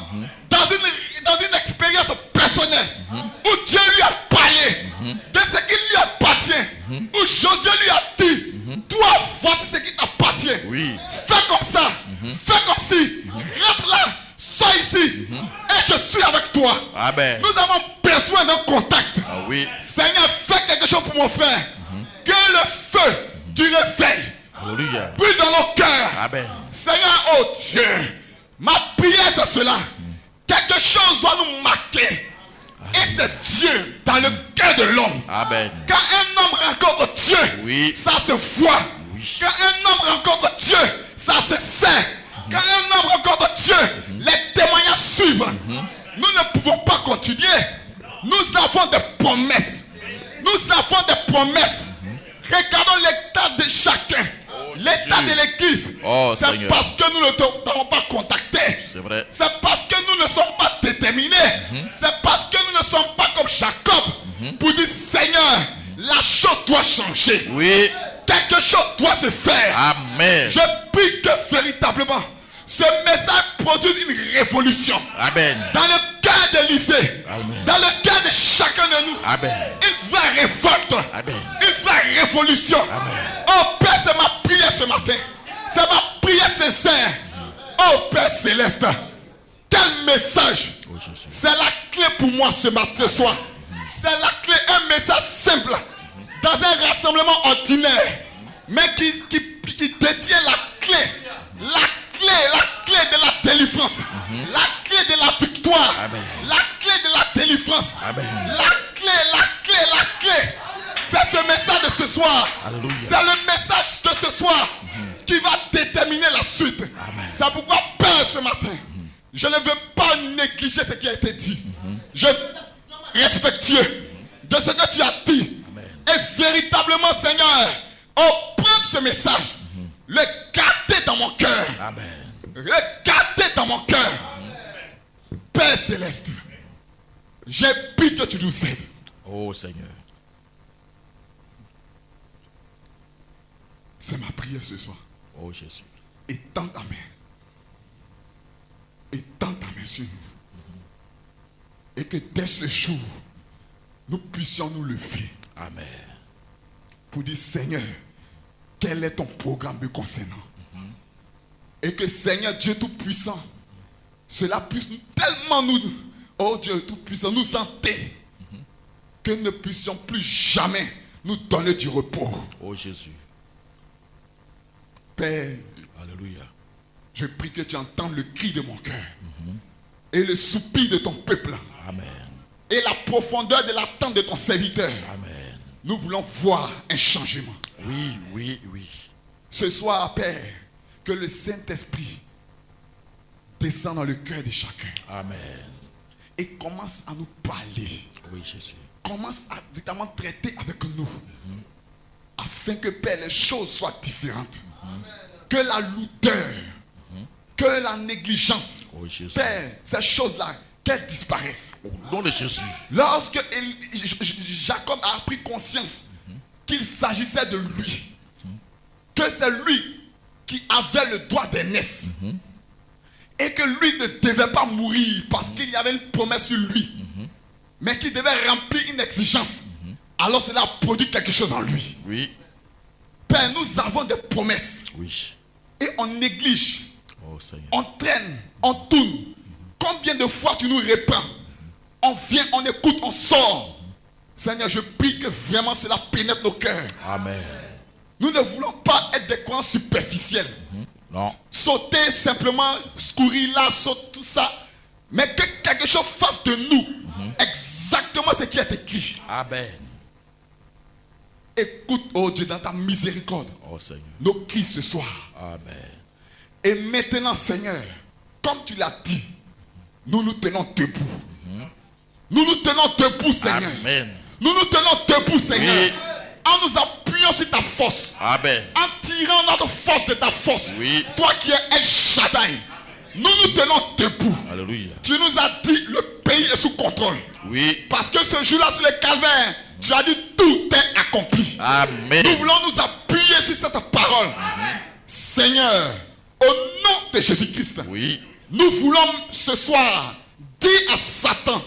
dans une expérience personnelle, où Dieu lui a parlé de ce qui lui appartient, où Josué lui a dit, toi voici ce qui t'appartient. Fais comme ça, fais comme si, rentre là, sois ici, et je suis avec toi. Nous avons besoin d'un contact. Seigneur, fais quelque chose pour mon frère. Que le feu du réveil brûle dans nos cœurs. Seigneur, oh Dieu, ma prière c'est cela. Quelque chose doit nous marquer. Et c'est Dieu dans le cœur de l'homme. Quand un homme rencontre Dieu, ça se voit. Quand un homme rencontre Dieu, ça se sait. Quand un homme rencontre Dieu, les témoignages suivent. Nous ne pouvons pas continuer. Nous avons des promesses. Nous avons des promesses. Regardons l'état de chacun. L'état de l'église. C'est parce que nous ne t'avons pas contacté. C'est parce que nous ne sommes pas déterminés. C'est parce que nous ne sommes pas comme Jacob. Pour dire, Seigneur, la chose doit changer. Quelque chose doit se faire. Je prie que véritablement ce message produise une révolution. Dans le cœur d'Élysée. Dans le cœur de chacun de nous. Une vraie révolte. Une vraie révolution. Oh Père, c'est ma prière ce matin. C'est ma prière sincère. Oh Père céleste, Quel message! Oh Jésus. C'est la clé pour moi ce matin soir. C'est la clé, un message simple. Dans un rassemblement ordinaire. Mais qui détient la clé. La clé de la délivrance. La clé de la victoire. Amen. La clé de la délivrance. Amen. La clé. C'est ce message de ce soir. Alléluia. C'est le message de ce soir qui va déterminer la suite. Amen. C'est pourquoi, Père, ce matin, je ne veux pas négliger ce qui a été dit. Je veux être respectueux de ce que tu as dit. Amen. Et véritablement, Seigneur, prendre ce message, le garder dans mon cœur. Amen. Le garder dans mon cœur. Père céleste, j'ai pris que tu nous aides. Oh Seigneur. C'est ma prière ce soir. Oh Jésus. Étends ta main. Étends ta main sur nous. Et que dès ce jour, nous puissions nous lever. Amen. Pour dire, Seigneur, quel est ton programme me concernant? Et que Seigneur Dieu Tout-Puissant, cela puisse tellement nous, oh Dieu Tout-Puissant, nous hanter, que nous ne puissions plus jamais nous donner du repos. Oh Jésus. Père, Alléluia. je prie que tu entendes le cri de mon cœur et le soupir de ton peuple Amen. et la profondeur de l'attente de ton serviteur. Amen. Nous voulons voir un changement. Oui. Ce soir, Père, que le Saint-Esprit descend dans le cœur de chacun Amen. et commence à nous parler. Oui, Jésus. Commence à directement traiter avec nous afin que, Père, les choses soient différentes. Que la lourdeur, que la négligence, Oh Jésus. Père, ces choses-là, qu'elles disparaissent. Au nom de Jésus. Lorsque Jacob a pris conscience qu'il s'agissait de lui, que c'est lui qui avait le droit d'aînesse, et que lui ne devait pas mourir parce qu'il y avait une promesse sur lui, mais qu'il devait remplir une exigence, alors cela a produit quelque chose en lui. Oui. Père, nous avons des promesses Oui. et on néglige, Oh Seigneur. on traîne, on tourne. Combien de fois tu nous reprends? On vient, on écoute, on sort. Seigneur, je prie que vraiment cela pénètre nos cœurs. Amen. Nous ne voulons pas être des croyants superficiels. Non. Sauter simplement, courir là, sauter tout ça. Mais que quelque chose fasse de nous exactement ce qui est écrit. Amen. Écoute, oh Dieu, dans ta miséricorde, Oh Seigneur. nos cris ce soir. Amen. Et maintenant, Seigneur, comme tu l'as dit, nous nous tenons debout. Nous nous tenons debout, Seigneur. Amen. Nous nous tenons debout, Seigneur. Oui. En nous appuyant sur ta force. Amen. En tirant notre force de ta force. Oui. Toi qui es El Shaddai. Nous nous tenons debout. Alléluia. Tu nous as dit le pays est sous contrôle. Oui. Parce que ce jour-là sur le calvaire, tu as dit tout est accompli. Amen. Nous voulons nous appuyer sur cette parole. Seigneur, au nom de Jésus-Christ, Oui. nous voulons ce soir dire à Satan,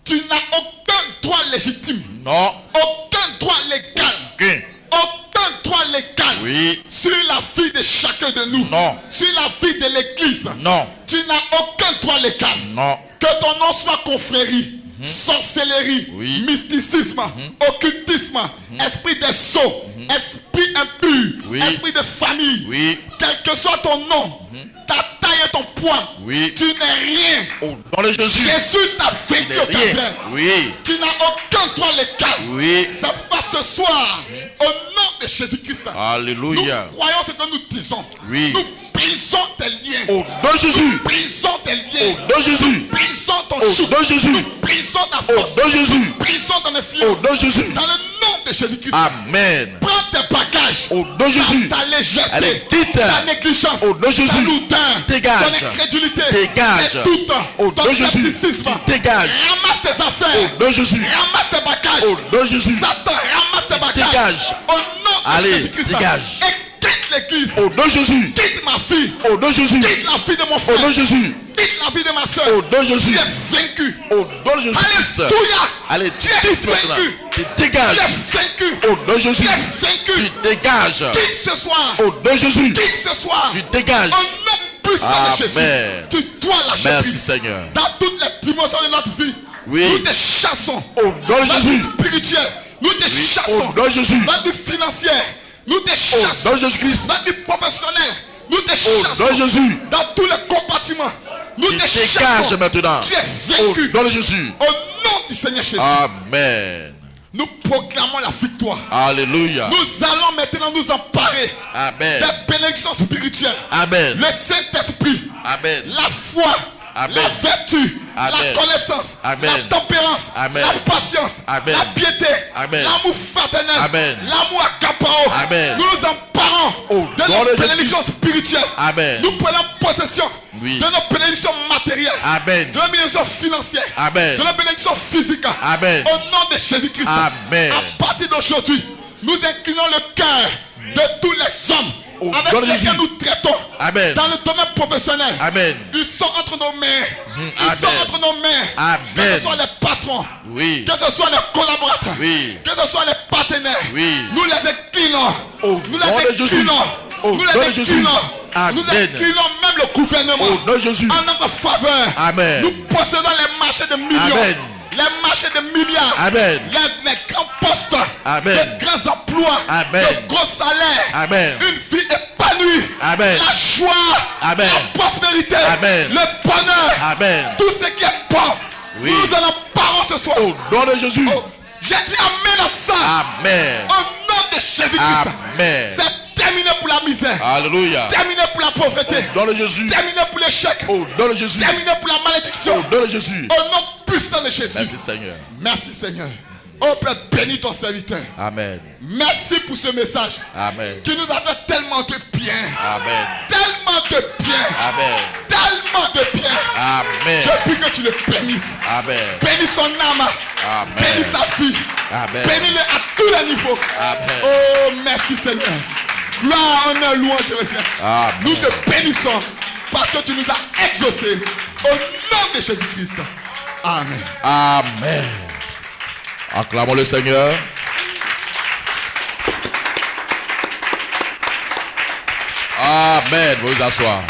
tu n'as aucun droit légitime, Non. aucun droit légal, Aucun. aucun droit légal Oui. sur la vie de chacun de nous, Non. sur la vie de l'église. Non. Tu n'as aucun droit légal. Non. Que ton nom soit confrérie, sorcellerie, Oui. mysticisme, occultisme, esprit des sots, esprit impur, Oui. esprit de famille. Oui. Quel que soit ton nom, ta taille et ton poids, Oui. tu n'es rien. Au nom de Jésus. Jésus t'a vaincu Il est au rien. calvaire. Oui. Tu n'as aucun droit légal. Oui. C'est pourquoi ce soir, au nom de Jésus-Christ, Alléluia. nous croyons ce que nous disons. Oui. Nous brisons tes liens. Au nom de Jésus. Brisons tes liens. Au nom de Jésus. Brisons ton Au chou. nom de Jésus. Nous brisons ta Au force. nom de Jésus. Brisons ton Au influence. nom de Jésus. Dans le nom de Jésus-Christ. Amen. Prends tes bagages. Au nom de Jésus. Ta légèreté. Allez, quitte. Ta négligence. Au nom de Jésus. Ta lourdeur. Dégage. Ton incrédulité. Dégage. Tes doutes. Au Ton nom de Jésus. scepticisme. Dégage. Ramasse tes affaires. Au nom de Jésus. Ramasse tes bagages. Au nom de Jésus. Satan, ramasse tes bagages. Dégage. Au nom de Allez, Jésus-Christ. dégage. Et quitte l'église. Au nom de Jésus. Quitte ma fille. Au nom de Jésus. Quitte la vie de mon Au frère. nom de Jésus. Quitte la vie de ma soeur. Au nom de Tu Jésus. es vaincu. Au nom de Jésus. Alléluia. Allez, Tu es quitte maintenant. vaincu. Tu Tu dégages. es vaincu. Au nom de Jésus. Tu es vaincu. Tu dégages. Quitte ce soir. Au nom de Jésus. Quitte ce soir. Tu dégages. Au nom puissant de Jésus, Amen. tu dois lâcher Merci prise. Seigneur. Dans toutes les dimensions de notre vie, Oui. nous te chassons. Au nom de Notre Jésus. vie spirituelle, nous te Au chassons. nom de Jésus. Notre vie financière, nous te Au chassons. nom de Jésus-Christ. Notre vie professionnelle, nous te Au chassons. nom de Jésus. Dans tous les compartiments, nous Tu te dégages chassons. maintenant. Tu es Au vaincu. nom de Jésus. Au nom du Seigneur Jésus, Amen. nous proclamons la victoire. Alléluia. Nous allons maintenant nous emparer Amen. des bénédictions spirituelles. Amen. Le Saint-Esprit, Amen. la foi, Amen. la vertu, Amen. la connaissance, Amen. la tempérance, Amen. la patience, Amen. la piété, Amen. l'amour fraternel, Amen. l'amour accaparant. Amen. Nous nous emparons Au de nom de nos Jésus. bénédictions spirituelles. Amen. Nous prenons possession Oui. de nos bénédictions matérielles, Amen. de nos bénédictions financières, Amen. de nos bénédictions physiques. Amen. Au nom de Jésus-Christ. Amen. À partir d'aujourd'hui, nous inclinons le cœur de tous les hommes Au nom avec de lesquels Jésus. nous traitons Amen. dans le domaine professionnel. Amen. Ils sont entre nos mains. Ils Amen. sont entre nos mains. Amen. Que ce soit les patrons, Oui. que ce soit les collaborateurs, Oui. que ce soit les partenaires. Oui. Nous les inclinons. Au Nous nom les de Jésus. inclinons. Au Nous nom les de Jésus. inclinons. Amen. Nous inclinons même le gouvernement Au nom de Jésus. en notre faveur. Amen. Nous possédons les marchés de millions. Amen. Les marchés de milliards. Amen. Les grands postes. Amen. De grands emplois. Amen. De gros salaires. Amen. Une vie épanouie. Amen. La joie. Amen. La prospérité. Amen. Le bonheur. Amen. Tout ce qui est bon. Oui. Nous en parlons ce soir. Au nom de Jésus. Oh, j'ai dit amen à ça. Amen. Au nom de Jésus-Christ. Amen. C'est terminé pour la misère. Alléluia. Terminé pour la pauvreté. Au nom de Jésus. Terminé pour l'échec. Au nom de Jésus. Terminé pour la malédiction. Au nom de Jésus. Au nom puissant de Jésus. Merci Seigneur. Merci Seigneur. Oh Père, bénis ton serviteur. Amen. Merci pour ce message Amen. qui nous a fait tellement de bien. Amen. Tellement de bien. Amen. Tellement de bien. Amen. Je prie que tu le bénisses. Amen. Bénis son âme. Amen. Bénis sa fille. Amen. Bénis-le à tous les niveaux. Amen. Oh, merci Seigneur. Gloire, honneur, louange te revient. Amen. Nous te bénissons parce que tu nous as exaucés. Au nom de Jésus-Christ. Amen. Amen. Acclamons le Seigneur. Amen. Vous vous asseoir.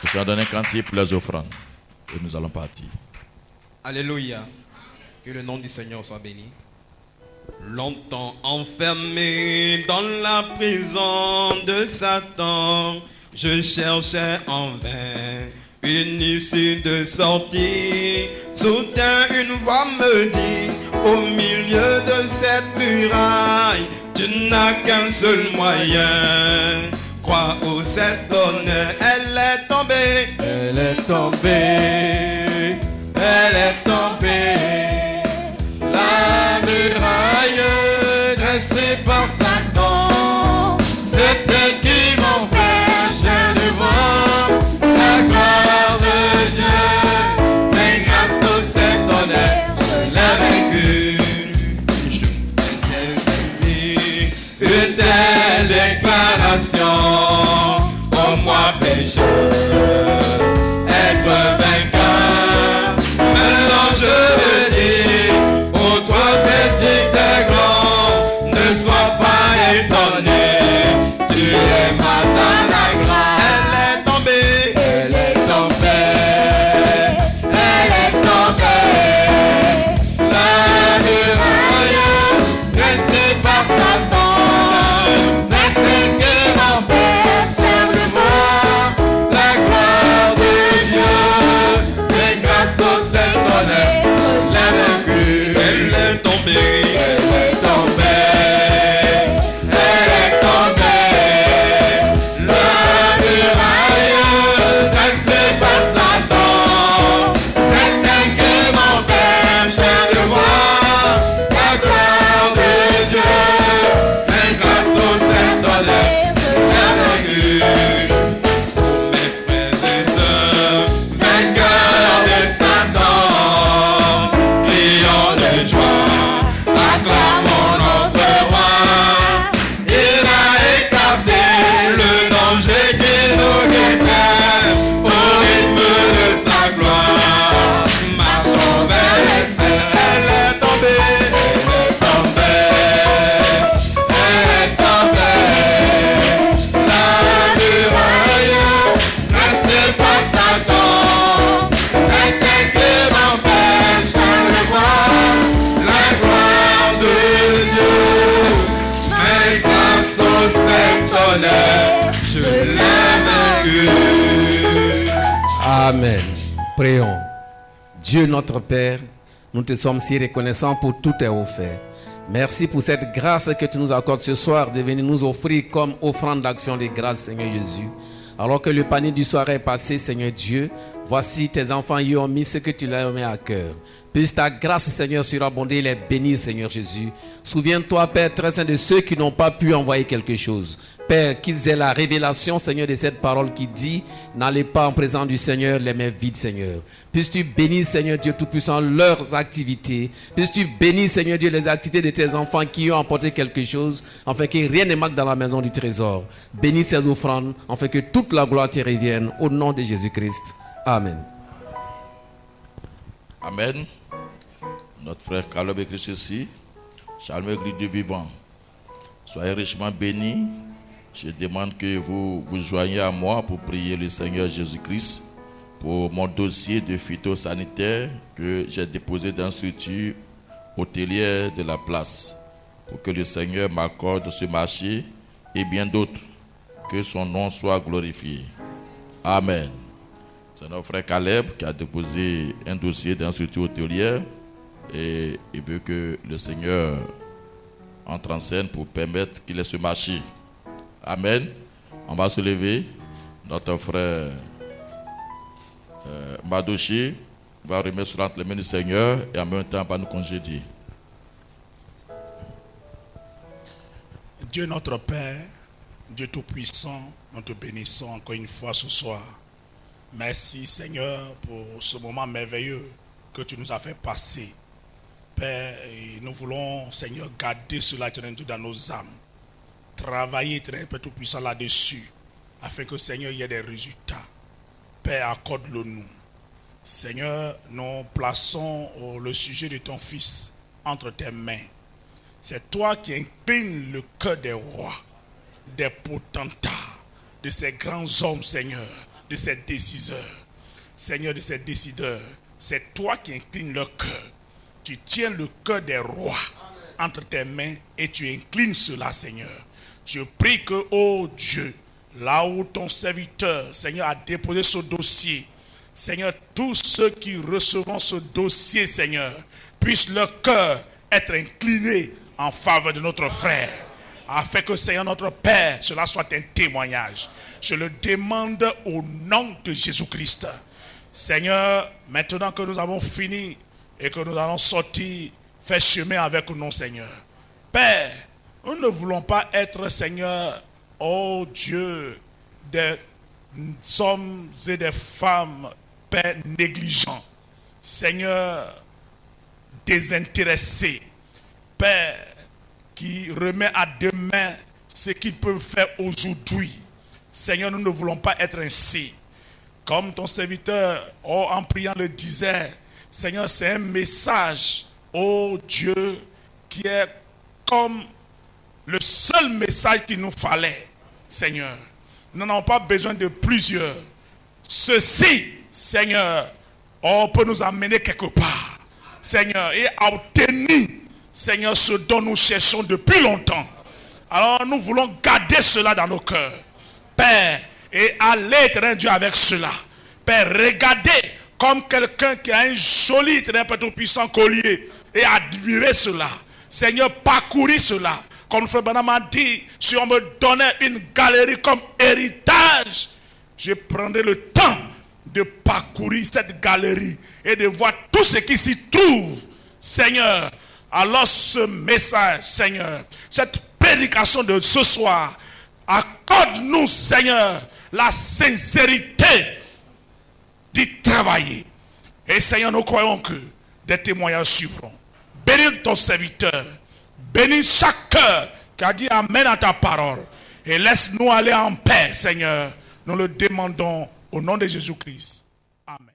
Je vais donner un cantique pour les offrandes. Et nous allons partir. Alléluia. Que le nom du Seigneur soit béni. Longtemps enfermé dans la prison de Satan, je cherchais en vain une issue de sortie. Soudain une voix me dit, au milieu de cette muraille, tu n'as qu'un seul moyen. Crois où cette donne, elle est tombée. Elle est tombée. Elle est tombée. La muraille dressée par Satan, c'est elle qui m'empêchait de voir la gloire de Dieu. Mais grâce au Saint-Honneur, je l'ai vaincu. Je faisais une telle déclaration, ô moi pécheur, être vainqueur. Maintenant je veux dire l'honneur, je l'ai vaincu. Amen. Prions. Dieu notre Père, nous te sommes si reconnaissants pour tout tes offert. Merci pour cette grâce que tu nous accordes ce soir de venir nous offrir comme offrande d'action de grâce, Seigneur Jésus. Alors que le panier du soir est passé, Seigneur Dieu, voici tes enfants y ont mis ce que tu leur mets à cœur. Puisse ta grâce, Seigneur, surabonder et les bénir, Seigneur Jésus. Souviens-toi, Père très saint, de ceux qui n'ont pas pu envoyer quelque chose. Père, qu'ils aient la révélation, Seigneur, de cette parole qui dit « N'allez pas en présence du Seigneur, les mains vides, Seigneur. » Puisses-tu bénir, Seigneur Dieu Tout-Puissant, leurs activités. Puisses-tu bénir, Seigneur Dieu, les activités de tes enfants qui ont apporté quelque chose, afin que rien ne manque dans la maison du trésor. Bénis ces offrandes, afin que toute la gloire te revienne. Au nom de Jésus-Christ. Amen. Amen. Notre frère Caleb écrit ceci. Shalom, Église du vivant. Soyez richement bénis. Je demande que vous vous joigniez à moi pour prier le Seigneur Jésus-Christ pour mon dossier de phytosanitaire que j'ai déposé dans la structure hôtelière de la place. Pour que le Seigneur m'accorde ce marché et bien d'autres. Que son nom soit glorifié. Amen. C'est notre frère Caleb qui a déposé un dossier dans la structure hôtelière et il veut que le Seigneur entre en scène pour permettre qu'il ait ce marché. Amen. On va se lever. Notre frère Madoché va remettre cela entre les mains du Seigneur et en même temps va nous congédier. Dieu notre Père, Dieu Tout-Puissant, nous te bénissons encore une fois ce soir. Merci Seigneur pour ce moment merveilleux que tu nous as fait passer. Père, et nous voulons Seigneur garder cela dans nos âmes. Travailler très Père Tout-Puissant là-dessus, afin que Seigneur y ait des résultats. Père, accorde-le nous. Seigneur, nous plaçons le sujet de ton Fils entre tes mains. C'est toi qui inclines le cœur des rois, des potentats, de ces grands hommes, Seigneur, de ces décideurs. Seigneur, de ces décideurs, c'est toi qui inclines leur cœur. Tu tiens le cœur des rois entre tes mains et tu inclines cela, Seigneur. Je prie que, oh Dieu, là où ton serviteur, Seigneur, a déposé ce dossier, Seigneur, tous ceux qui recevront ce dossier, Seigneur, puissent leur cœur être incliné en faveur de notre frère, afin que, Seigneur, notre Père, cela soit un témoignage. Je le demande au nom de Jésus-Christ. Seigneur, maintenant que nous avons fini et que nous allons sortir, faire chemin avec nous, Seigneur. Père, nous ne voulons pas être, Seigneur, oh Dieu, des hommes et des femmes, Père, négligents. Seigneur, désintéressés. Père, qui remet à demain ce qu'ils peuvent faire aujourd'hui. Seigneur, nous ne voulons pas être ainsi. Comme ton serviteur, oh, en priant le disait, Seigneur, c'est un message, oh Dieu, qui est comme le seul message qu'il nous fallait, Seigneur. Nous n'avons pas besoin de plusieurs. Ceci, Seigneur, on peut nous amener quelque part, Seigneur, et à obtenir, Seigneur, ce dont nous cherchons depuis longtemps. Alors nous voulons garder cela dans nos cœurs, Père, et aller, éternel Dieu, avec cela. Père, regardez comme quelqu'un qui a un joli, éternel Père Tout-Puissant collier, et admirer cela. Seigneur, parcourir cela. Comme Frère Branham a dit, si on me donnait une galerie comme héritage, je prendrais le temps de parcourir cette galerie et de voir tout ce qui s'y trouve, Seigneur. Alors ce message, Seigneur, cette prédication de ce soir, accorde-nous, Seigneur, la sincérité d'y travailler. Et Seigneur, nous croyons que des témoignages suivront. Bénis ton serviteur. Bénis chaque cœur qui a dit Amen à ta parole. Et laisse-nous aller en paix, Seigneur. Nous le demandons au nom de Jésus-Christ. Amen.